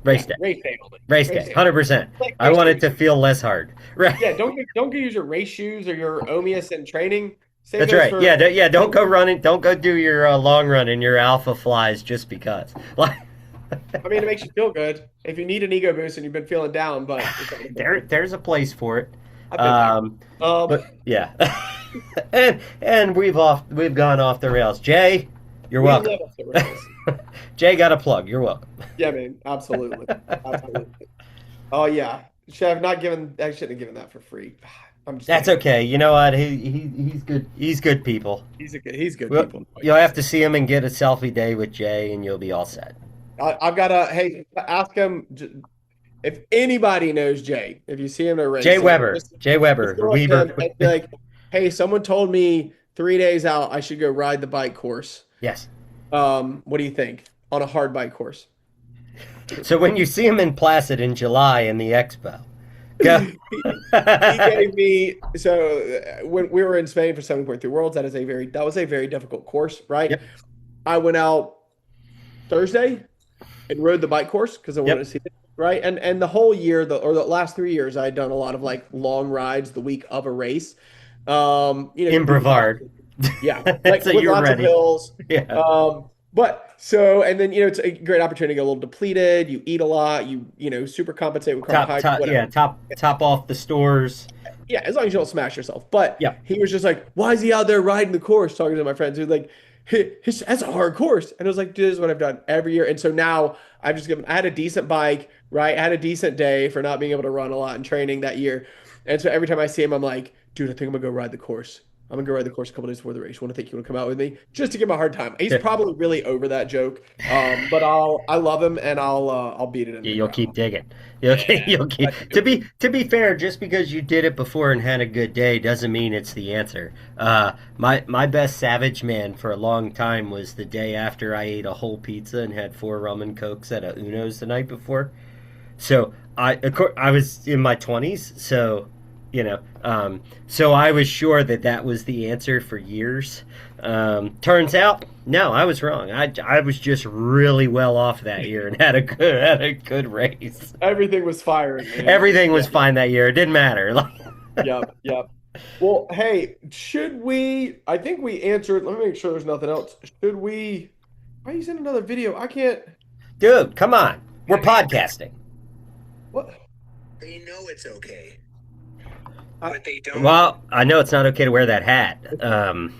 Yeah, race day, race day only. race Race day, day. 100%. Like I race want it shoes. to feel less hard. Right. Yeah, don't use your race shoes or your Omius in training. Save That's those right. for Yeah, yeah. Don't go running. Don't go do your long run in your alpha flies just because. Like, I mean, it makes you feel good if you need an ego boost and you've been feeling down, but there's a place for it. I've been there. But yeah, and we've gone off the rails. Jay, you're We welcome. live off the rails. Jay got a plug. You're welcome. Yeah, man, absolutely, absolutely. Oh yeah, should I have not given? I shouldn't have given that for free. I'm just That's kidding. okay. You know what? He's good. He's good people. He's good Well, people. you'll have to see him and get a selfie day with Jay, and you'll be all set. I've got to hey ask him. if anybody knows Jay, if you see him at Jay racing, Weber, Jay just Weber, go up to Weber. him and be like, "Hey, someone told me 3 days out I should go ride the bike course. Yes. What do you think on a hard bike course?" So when you see him in Placid in July in the expo, go. He gave me when we were in Spain for 7.3 Worlds, that was a very difficult course, right? Yep. I went out Thursday and rode the bike course because I wanted to Yep. see it, right? And the whole year, the last 3 years, I had done a lot of like long rides the week of a race. In Brevard. Yeah, like So with you're lots of ready. hills. Yeah. But so and then it's a great opportunity to get a little depleted. You eat a lot. Super compensate with carbohydrates, Yeah, whatever. top off the stores. Yeah, as long as you don't smash yourself. But Yeah. he was just like, "Why is he out there riding the course?" Talking to my friends who like, That's a hard course." And I was like, "Dude, this is what I've done every year." And so now I had a decent bike, right? I had a decent day for not being able to run a lot in training that year. And so every time I see him, I'm like, "Dude, I think I'm gonna go ride the course. I'm gonna go ride the course a couple days before the race. Want to think you want to come out with me just to give him a hard time?" He's probably really over that joke, but I love him and I'll beat it in the You'll ground. keep digging. Yeah, You'll keep. To be fair, just because you did it before and had a good day doesn't mean it's the answer. My best Savage Man for a long time was the day after I ate a whole pizza and had four rum and cokes at a Uno's the night before. So I was in my 20s, so so I was sure that that was the answer for years. Turns out, no, I was wrong. I was just really well off that year and had a good race. everything was firing, man. Everything was Yeah. fine that year. It didn't matter. Like, Yep, yep. Well, hey, should we? I think we answered. Let me make sure there's nothing else. Should we? Why are you sending another video? I can't. dude, come on. We're podcasting. What? They know it's okay, I, but they don't. Well, I know it's not okay to wear that hat. I'm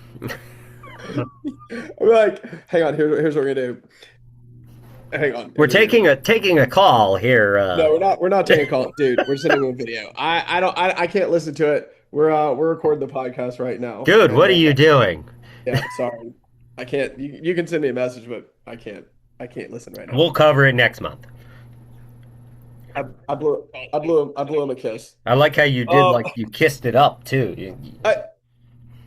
like, hang on. Here's what we're gonna do. Hang on. We're taking a call here. No, we're not. We're not taking a call, dude. We're sending him a video. I don't. I can't listen to it. We're recording the podcast right now. Dude, And, what are you doing? yeah, sorry. I can't. You can send me a message, but I can't. I can't listen right now. We'll cover it next month. I blew him a kiss. I like how you did, like you kissed it up too.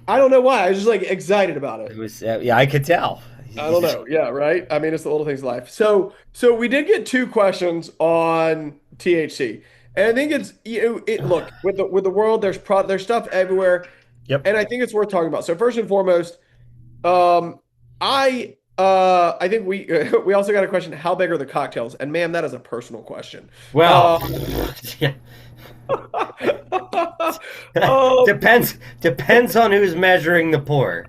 I don't know why. I was just like excited about it. It was, yeah, I could tell. I don't know. Yeah, right. I mean, it's the little things in life. So we did get two questions on THC, and I think it's look with the world. There's stuff everywhere, Yep. and I think it's worth talking about. So first and foremost, um, I think we also got a question: how big are the cocktails? And ma'am, that is a personal question. Well, yeah. Depends on who's measuring the pour.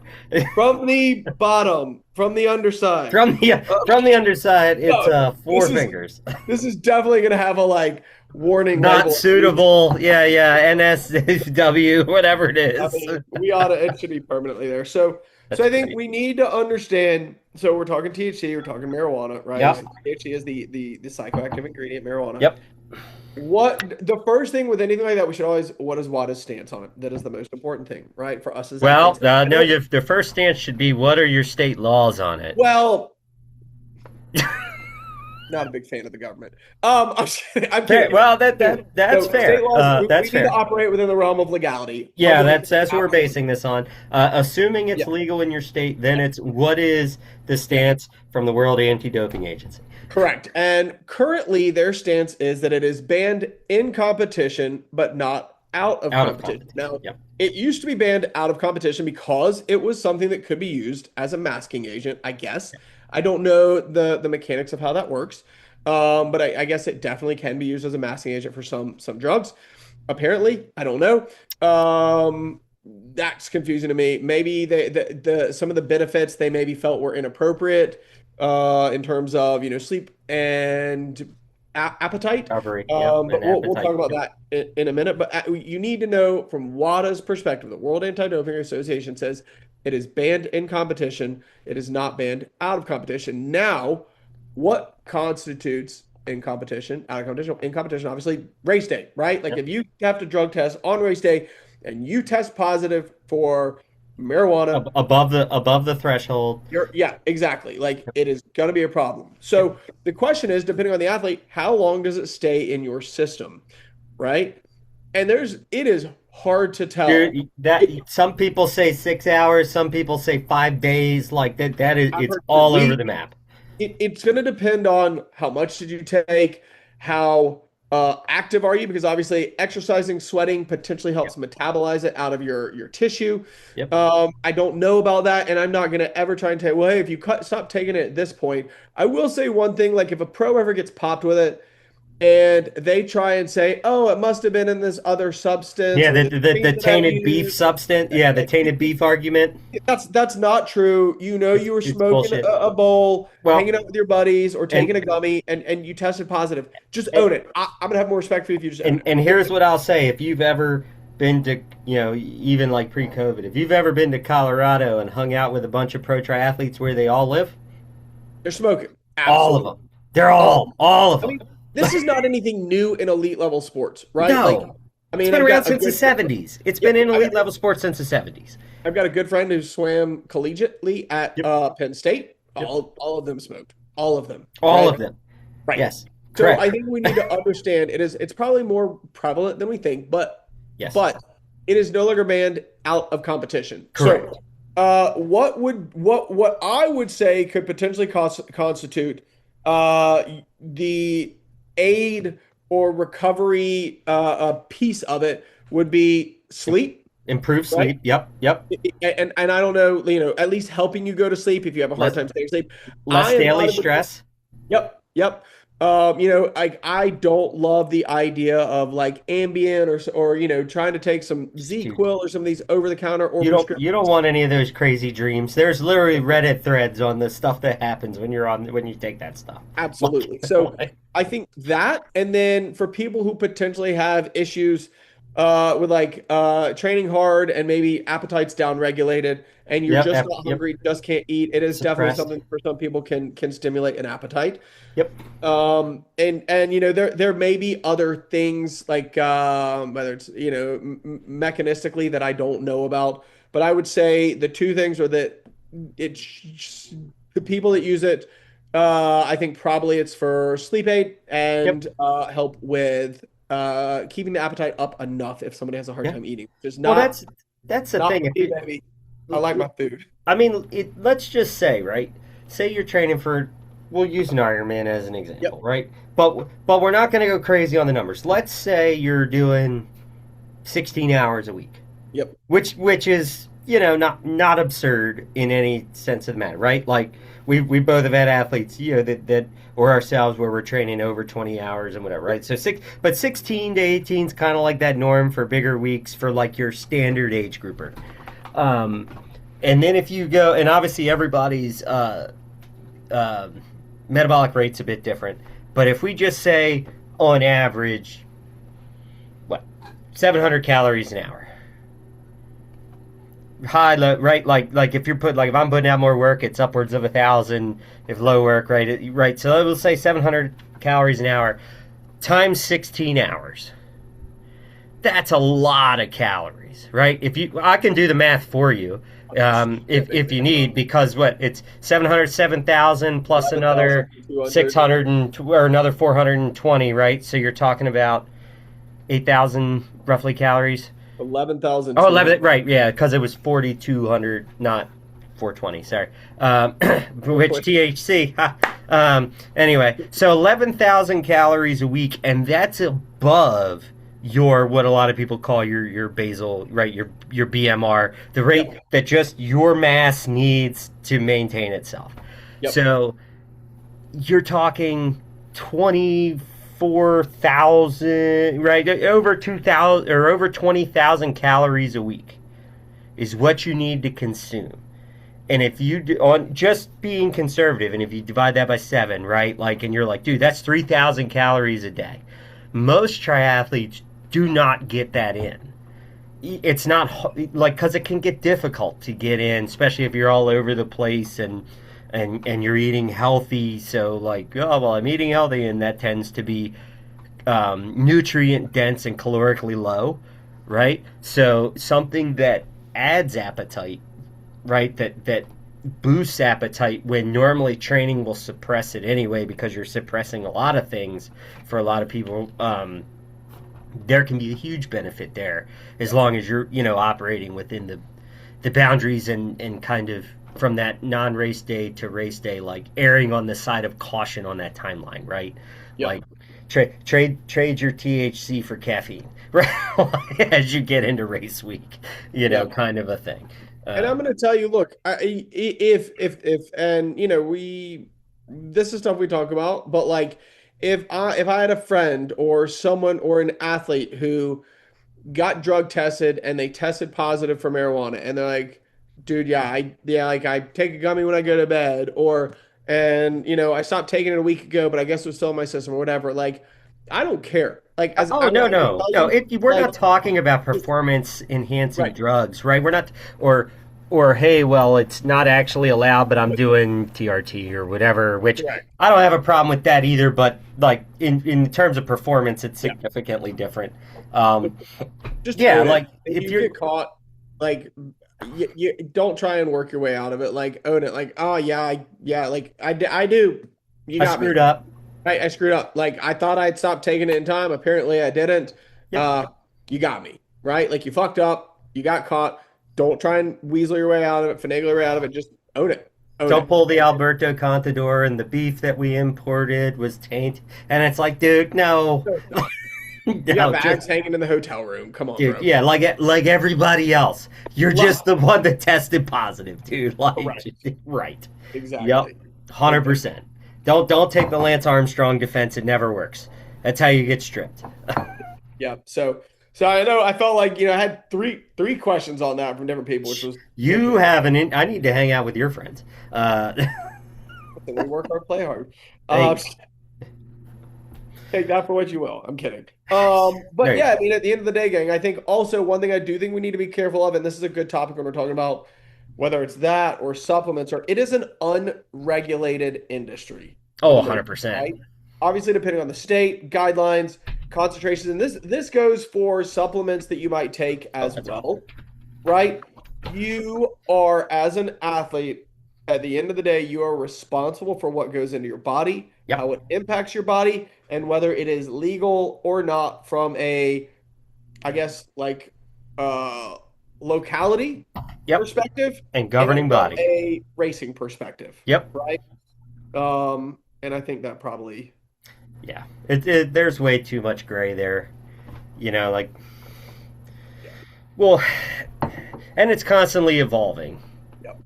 From the bottom, from the underside. From the underside, it's four fingers. This is definitely going to have a like warning Not label. suitable. Yeah, NSW, whatever it is. I mean, it should be permanently there. So I think we need to understand. So we're talking THC, we're talking marijuana, right? Yep. So THC is the psychoactive ingredient, marijuana. Yep. What the first thing with anything like that, we should always what is WADA's stance on it? That is the most important thing, right? For us as Well, athletes. the first stance should be what are your state laws on it? Well, not a big fan of the government. I'm kidding. Well, that's So fair. state laws, we That's need fair. to operate within the realm of legality. Yeah, Otherwise, that's what we're basing this on. Assuming it's Yeah. legal in your state, then it's what is the stance from the World Anti-Doping Agency? Correct. And currently, their stance is that it is banned in competition, but not out of competition. Now, Yep. it used to be banned out of competition because it was something that could be used as a masking agent, I guess. I don't know the mechanics of how that works, but I guess it definitely can be used as a masking agent for some drugs. Apparently, I don't know. That's confusing to me. Maybe some of the benefits they maybe felt were inappropriate in terms of sleep and appetite. Recovery, But and we'll talk about appetite. that in a minute. But you need to know from WADA's perspective, the World Anti-Doping Association says it is banned in competition. It is not banned out of competition. Now, what constitutes in competition, out of competition? In competition, obviously, race day, right? Like Yep. if you have to drug test on race day and you test positive for marijuana, above the threshold. yeah, exactly. Like it is going to be a problem. So the question is, depending on the athlete, how long does it stay in your system, right? And it is hard to tell. That some people say 6 hours, some people say 5 days. Like that is I've it's heard all over weeks. the map. It's going to depend on how much did you take, how active are you, because obviously exercising, sweating potentially Yep. helps metabolize it out of your tissue. Yep. I don't know about that, and I'm not going to ever try and tell you, well, hey, if you stop taking it at this point. I will say one thing, like if a pro ever gets popped with it, and they try and say, oh, it must have been in this other substance Yeah, or this the cream that I tainted beef used. substance. Yeah, the tainted beef argument. That's not true. You know, you were It's smoking bullshit. a bowl, Well, hanging out with your buddies, or taking a and gummy, and you tested positive. Just and own it. I'm gonna have more respect for you if you just own and it. here's what I'll say: if you've ever been to, even like pre-COVID, if you've ever been to Colorado and hung out with a bunch of pro triathletes where they all live, They're smoking. all of Absolutely. them, they're All. all of I them. mean, this is not anything new in elite level sports, right? Like, No, I it's mean, been I've around got a since the good, '70s. It's been yep, in elite level sports since the '70s. I've got a good friend who swam collegiately at Yep. Penn State. Yep. All of them smoked. All of them, All right? of them. Right. Yes. So Correct. I think we need to understand it's probably more prevalent than we think, Yes. but it is no longer banned out of competition. Correct. So what I would say could potentially constitute the aid or recovery piece of it would be sleep, Improve right? sleep. Yep. Yep. And I don't know, at least helping you go to sleep if you have a hard Less time staying asleep. I less am daily not a stress. Yep, yep. I don't love the idea of like Ambien or trying to take some Dude, Z-Quil or some of these over-the-counter or you don't prescriptions. want any of those crazy dreams. There's literally Reddit threads on the stuff that happens when you take that stuff. Absolutely. So I think that, and then for people who potentially have issues with like training hard and maybe appetite's downregulated and you're Yep. just not Yep. hungry, just can't eat, it is definitely Suppressed. something for some people can stimulate an appetite. Yep. And there may be other things like whether it's mechanistically that I don't know about, but I would say the two things are that it's the people that use it. I think probably it's for sleep aid Yep. and help with keeping the appetite up enough if somebody has a hard Yeah. time eating. Just Well, not that's the not thing. me, baby. I like my food. I mean, let's just say, right? Say you're training for, we'll use an Ironman as an example, Yep. right? But we're not going to go crazy on the numbers. Let's say you're doing 16 hours a week, Yep. which is not absurd in any sense of the matter, right? Like we both have had athletes, that or ourselves where we're training over 20 hours and whatever, right? So 16 to 18 is kind of like that norm for bigger weeks for like your standard age grouper. And then if you go, and obviously everybody's metabolic rate's a bit different, but if we just say on average, what, 700 calories an hour, high, low, right? Like if if I'm putting out more work, it's upwards of 1,000. If low work, right, right. So we'll say 700 calories an hour times 16 hours. That's a lot of calories, right? I can do the math for you, if you need, because it's 700, 7,000 plus another 600 or another 420, right? So you're talking about 8,000 roughly calories. 11,000. Oh, 11, right, yeah, because it was 4,200, not 420, sorry. Which THC. Anyway, so 11,000 calories a week, and that's above what a lot of people call your basal, right, your BMR, the rate that just your mass needs to maintain itself. Yep. So you're talking 24,000, right, over 2,000 or over 20,000 calories a week is what you need to consume. And if you on just being conservative, and if you divide that by 7, right, like, and you're like, dude, that's 3,000 calories a day. Most triathletes do not get that in. It's not like, because it can get difficult to get in, especially if you're all over the place and you're eating healthy. So like, oh well, I'm eating healthy, and that tends to be nutrient dense and calorically low, right? So something that adds appetite right? That boosts appetite when normally training will suppress it anyway because you're suppressing a lot of things for a lot of people. There can be a huge benefit there as long as you're operating within the boundaries and kind of from that non-race day to race day, like erring on the side of caution on that timeline, right? Yep. Like trade your THC for caffeine, right? As you get into race week, Yep. kind of a thing. And I'm going to tell you, look, if, and this is stuff we talk about, but like, if I had a friend or someone or an athlete who got drug tested and they tested positive for marijuana and they're like, dude, like I take a gummy when I go to bed, or I stopped taking it a week ago, but I guess it was still in my system or whatever. Like, I don't care. Like, as Oh I'm no, not gonna no, tell no! you, We're like, not talking about performance enhancing right, drugs, right? We're not, or hey, well, it's not actually allowed, but I'm doing TRT or whatever. Which correct. I don't have a problem with that either. But like in terms of performance, it's Yeah. significantly different. Um, Just yeah, own it. like If if you you're get caught, like you don't try and work your way out of it. Like own it. Like, oh yeah, like I do. You I got me. screwed up. I screwed up. Like I thought I'd stopped taking it in time. Apparently I didn't. Yep. Uh, you got me. Right? Like you fucked up. You got caught. Don't try and weasel your way out of it, finagle your way out of it. Just own it. Own Don't it. pull the Alberto Contador and the beef that we imported was tainted. And it's like, dude, no, You got no, just bags hanging in the hotel room. Come on, dude, bro. yeah, like everybody else. You're Love. just the one that tested positive, dude. Like, Correct. right. Yep. Exactly. 100%. Don't take the Lance Armstrong defense. It never works. That's how you get stripped. Yeah. So I know I felt like I had three questions on that from different people, which was You have I need to hang out with your friends. we work hard, play hard. Hey, Take that for what you will. I'm kidding. there But you yeah, go. I mean, at the end of the day, gang, I think also one thing I do think we need to be careful of, and this is a good topic when we're talking about whether it's that or supplements, or it is an unregulated industry for Oh, the most part, 100%. right? Obviously, depending on the state, guidelines, concentrations, and this goes for supplements that you might take Oh, as that's all. well, right? You are, as an athlete, at the end of the day, you are responsible for what goes into your body, Yep. how it impacts your body, and whether it is legal or not from a, I guess, like uh locality Yep. perspective And and governing from body. a racing perspective, Yep. right? And I think that probably, Yeah. There's way too much gray there. Like, yeah, well, and it's constantly evolving. yep,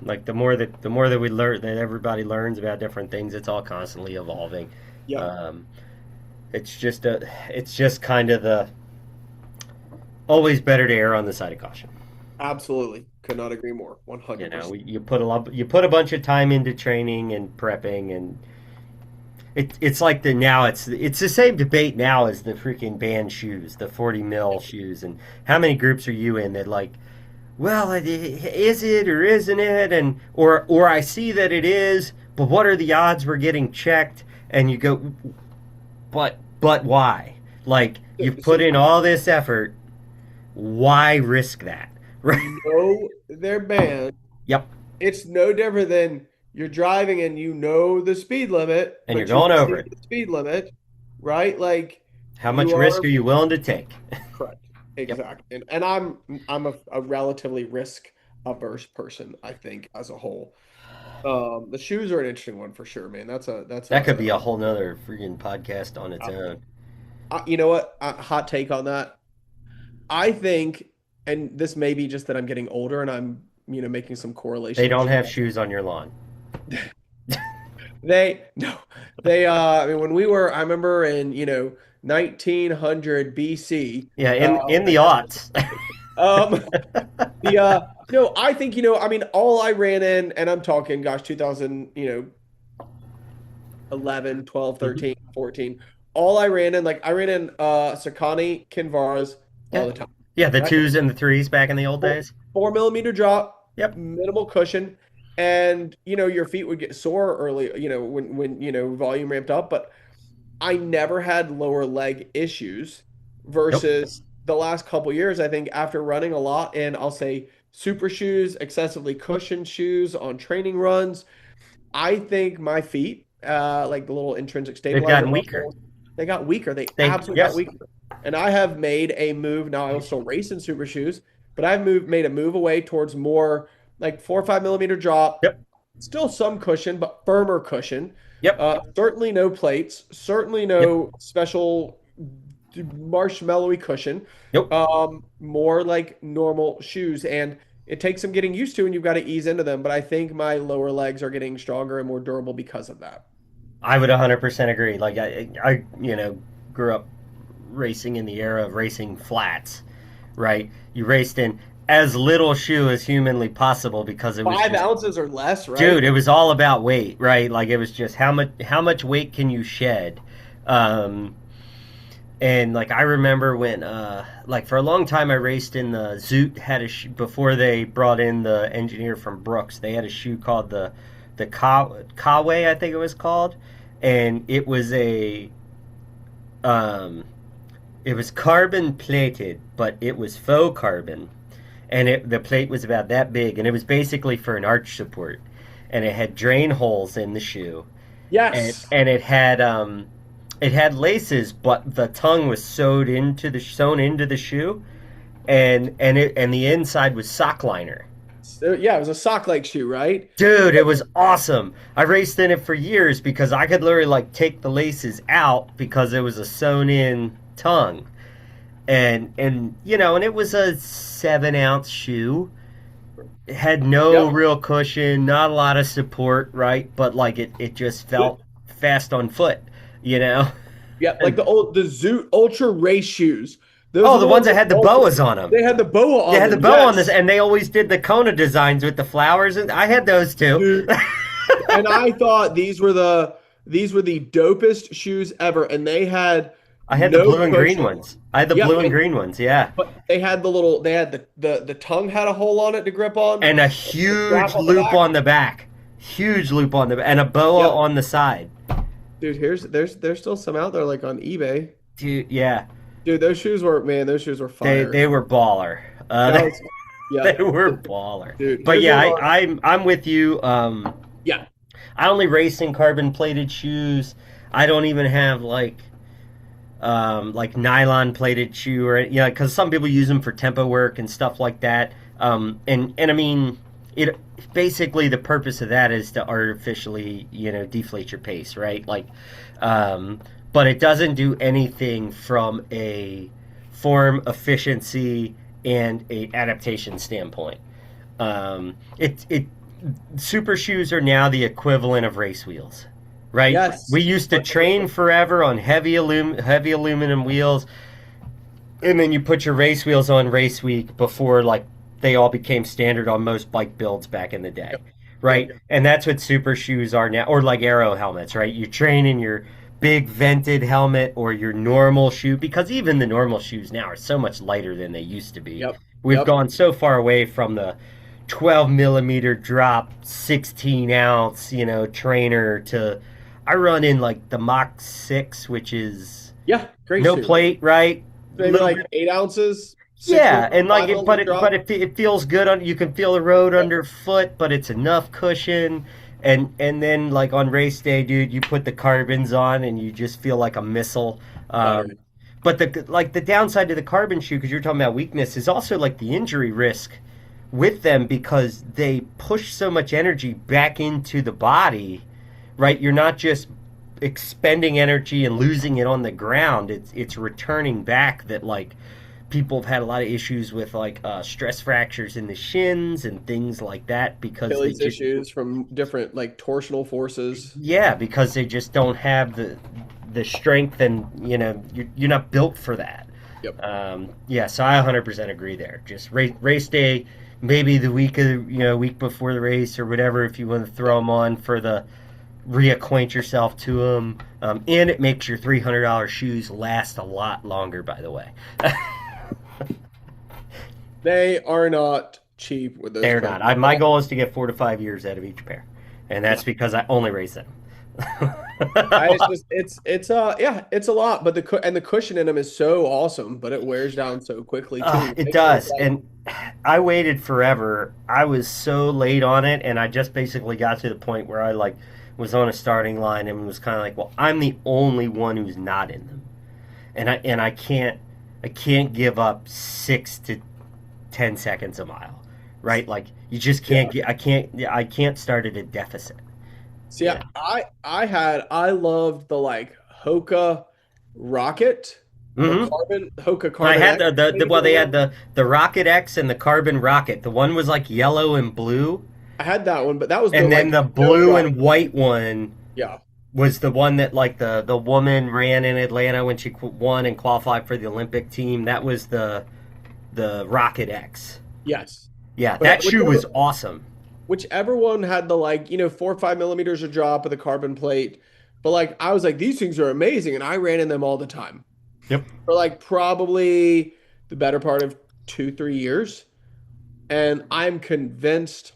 Like the more that we learn, that everybody learns about different things, it's all constantly evolving. yep, Um, it's just kind of the always better to err on the side of caution. absolutely. Could not agree more. 100%. You put a bunch of time into training and prepping, and it's like it's the same debate now as the freaking banned shoes, the 40 mil shoes, and how many groups are you in that like, well, is it or isn't it, and or I see that it is, but what are the odds we're getting checked? And you go, but why? Like you've So put in all this effort, why risk that? Right? you know they're banned. Yep. It's no different than you're driving and you know the speed limit, And you're but you going over exceed it. the speed limit, right? Like How much you risk are are you willing to take? correct. Yep. Exactly. And I'm a relatively risk averse person, I think, as a whole. The shoes are an interesting one for sure, man. That's That could a be a whole nother freaking podcast on its uh, own. you know what? Hot take on that. I think, and this may be just that I'm getting older and I'm, making some They correlation with don't shoes. have shoes on your lawn. They no, they I mean when we were I remember in 1900 BC. Yeah, uh in the aughts. um the no, I think I mean all I ran in, and I'm talking gosh 2000, 11, 12, Mhm. 13, 14. All I ran in, like I ran in Sakani Kinvaras all Yeah, the time, yeah, the right? twos and the threes back in the old Four, days. 4 millimeter drop, Yep. minimal cushion, and your feet would get sore early, when volume ramped up, but I never had lower leg issues Nope. versus the last couple years. I think after running a lot in, I'll say super shoes, excessively cushioned shoes on training runs. I think my feet, like the little intrinsic They've stabilizer gotten weaker. muscles, they got weaker. They They absolutely got yes. weaker. And I have made a move. Now I will still race in super shoes, but I've made a move away towards more like 4 or 5 millimeter drop. Yep. Still some cushion, but firmer cushion. Yep. Certainly no plates. Certainly Yep. no special marshmallowy cushion. Yep. More like normal shoes, and it takes some getting used to, and you've got to ease into them. But I think my lower legs are getting stronger and more durable because of that. I would 100% agree. Like I grew up racing in the era of racing flats, right? You raced in as little shoe as humanly possible because it was 5 ounces or less, right? dude, it was all about weight, right? Like it was just how much weight can you shed? Um, and like I remember when like for a long time I raced in the Zoot had before they brought in the engineer from Brooks. They had a shoe called the Kawe, I think it was called, and um it was carbon plated, but it was faux carbon, and the plate was about that big, and it was basically for an arch support, and it had drain holes in the shoe, Yes. and it had laces, but the tongue was sewn into the shoe, and the inside was sock liner. So, yeah, it was a sock leg shoe, right? Dude, it was awesome. I raced in it for years because I could literally like take the laces out because it was a sewn in tongue. And you know, and it was a 7 ounce shoe. It had no Yep. real cushion, not a lot of support, right? But like it just felt fast on foot, you know? Yeah, like the Zoot Ultra race shoes. Those Oh, are the ones that had the ultra- boas on them. They had the boa on They had the them, bow on yes. this, and they always did the Kona designs with the flowers, and I had those too. Dude. And I thought these were the dopest shoes ever, and they had I had the no blue and green cushion. ones. I had the Yeah, blue and and- green ones, yeah. But they had the tongue had a hole on it to grip on. And a strap huge on the loop back. on the back. Huge loop on the back. And a boa Yep. on the side. Dude, there's still some out there like on eBay. Dude, yeah. Dude, those shoes were fire. They were baller. That was- yeah, They were baller. dude. But those yeah, are- I'm with you. yeah. I only race in carbon plated shoes. I don't even have like nylon plated shoe or because some people use them for tempo work and stuff like that. And I mean, it basically the purpose of that is to artificially deflate your pace, right? Like, but it doesn't do anything from a form efficiency and a adaptation standpoint. It super shoes are now the equivalent of race wheels, right? Yes. We used to train forever on heavy aluminum wheels, and then you put your race wheels on race week before like they all became standard on most bike builds back in the day, right? And that's what super shoes are now, or like aero helmets, right? You train in your big vented helmet or your normal shoe, because even the normal shoes now are so much lighter than they used to be. Yep. We've Yep. gone so far away from the 12 millimeter drop, 16 ounce, trainer to I run in like the Mach 6, which is Yeah, great no shoe. plate, right? Maybe Little like bit- 8 ounces. yeah, 6 and like millimeter it, but drop. it feels good on. You can feel the road underfoot, but it's enough cushion. And then like on race day, dude, you put the carbons on and you just feel like a missile. Fire. But the downside to the carbon shoe, because you're talking about weakness, is also like the injury risk with them because they push so much energy back into the body, right? You're not just expending energy and losing it on the ground. It's returning back. That like people have had a lot of issues with like stress fractures in the shins and things like that because Achilles they just, issues from different like torsional forces. yeah, because they just don't have the strength, and you're not built for that. Yep. Yeah, so I 100% agree there. Just race day, maybe the week week before the race or whatever, if you want to throw them on for the reacquaint yourself to them, and it makes your $300 shoes last a lot longer. By the way, They are not cheap with those. they're carbon. not. My goal is to get 4 to 5 years out of each pair, and that's because I only race them. It's a lot, but the cushion in them is so awesome, but it wears down so quickly too. It does, and I waited forever. I was so late on it, and I just basically got to the point where I like was on a starting line and was kind of like, well, I'm the only one who's not in them, and I can't give up 6 to 10 seconds a mile, right? Like you just can't get. I can't start at a deficit. See, Yeah. I loved the like Hoka Rocket or Mm-hmm. Hoka I Carbon had X. they had the Rocket X and the Carbon Rocket. The one was like yellow and blue, I had that one, but that was the and then like the no blue drop. and white one Yeah. was the one that like the woman ran in Atlanta when she won and qualified for the Olympic team. That was the Rocket X. Yes. Yeah, But that shoe was awesome. whichever one had the like 4 or 5 millimeters of drop of the carbon plate, but like I was like these things are amazing, and I ran in them all the time Yep. for like probably the better part of 2 3 years, and I'm convinced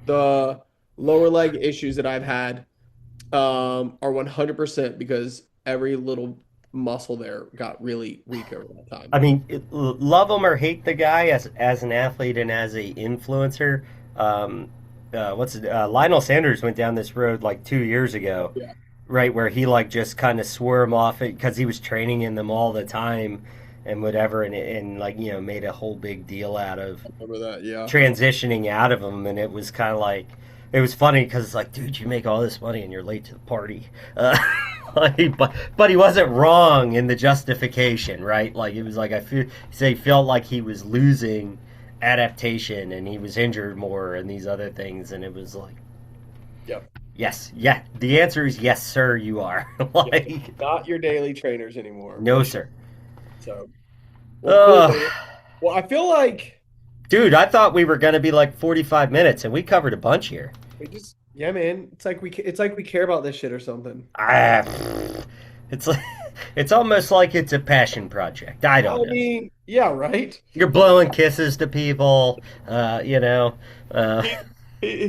the lower leg issues that I've had are 100% because every little muscle there got really weak over that time. I mean, love him or hate the guy as an athlete and as a influencer. Lionel Sanders went down this road like 2 years ago, Yeah, right, where he like just kind of swore him off it because he was training in them all the time and whatever, and like made a whole big deal out of remember that. Yeah. transitioning out of them, and it was kind of like it was funny because it's like, dude, you make all this money and you're late to the party. But he wasn't wrong in the justification, right? Like it was like he felt like he was losing adaptation and he was injured more and these other things, and it was like, Yep. yes, yeah. The answer is yes, sir. You are like, Not your daily trainers anymore. no, sir. So, well, cool, Ugh. man. Well, I feel like Dude, I thought we were going to be like 45 minutes, and we covered a bunch here. yeah, man. It's like we care about this shit or something. Ah, it's like it's almost like it's a passion project. I don't know. mean, yeah, right. You're blowing kisses to people, you know. Uh,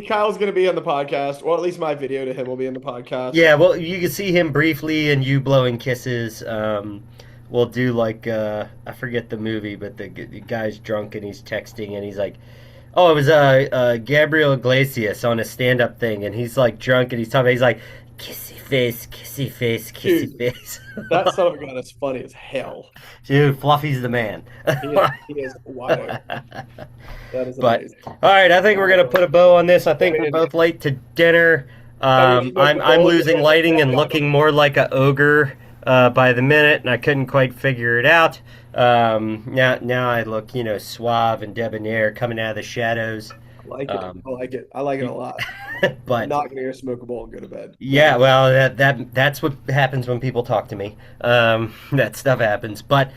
Kyle's gonna be on the podcast, or at least my video to him will be in the podcast. yeah, well, you can see him briefly, and you blowing kisses. We'll do like I forget the movie, but the guy's drunk and he's texting, and he's like, "Oh, it was Gabriel Iglesias on a stand-up thing," and he's like drunk and he's talking. He's like, "Kissy face, kissy face, kissy Dude, face." that son of a gun is funny as hell. Dude, Fluffy's the man. He is wide open. That is But amazing. all right, I think we're gonna put a bow on this. I think we're both late to dinner. I'm losing lighting and looking more like a ogre by the minute, and I couldn't quite figure it out. Now I look suave and debonair coming out of the shadows. I like it. I like it. I like it a lot. I'm But not gonna go smoke a bowl and go to bed. yeah, well that's what happens when people talk to me. That stuff happens. But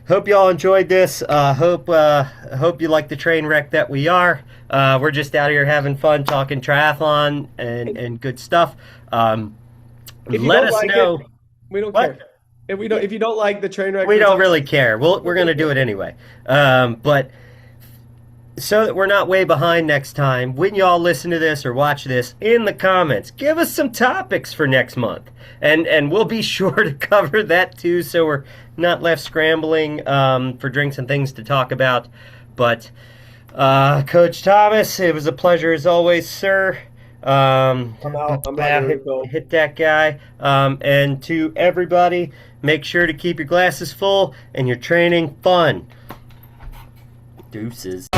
hope y'all enjoyed this. Hope you like the train wreck that we are. We're just out here having fun, talking triathlon and good stuff. If you Let don't us like know. it, we don't What? care. If you don't like the train wreck, We don't really care. We're going to do it anyway. But so that we're not way behind next time, when y'all listen to this or watch this, in the comments, give us some topics for next month. And we'll be sure to cover that too, so we're not left scrambling for drinks and things to talk about. But Coach Thomas, it was a pleasure as always, sir. I'm out. I'm out here, Phil. Hit that guy. And to everybody, make sure to keep your glasses full and your training fun. Deuces.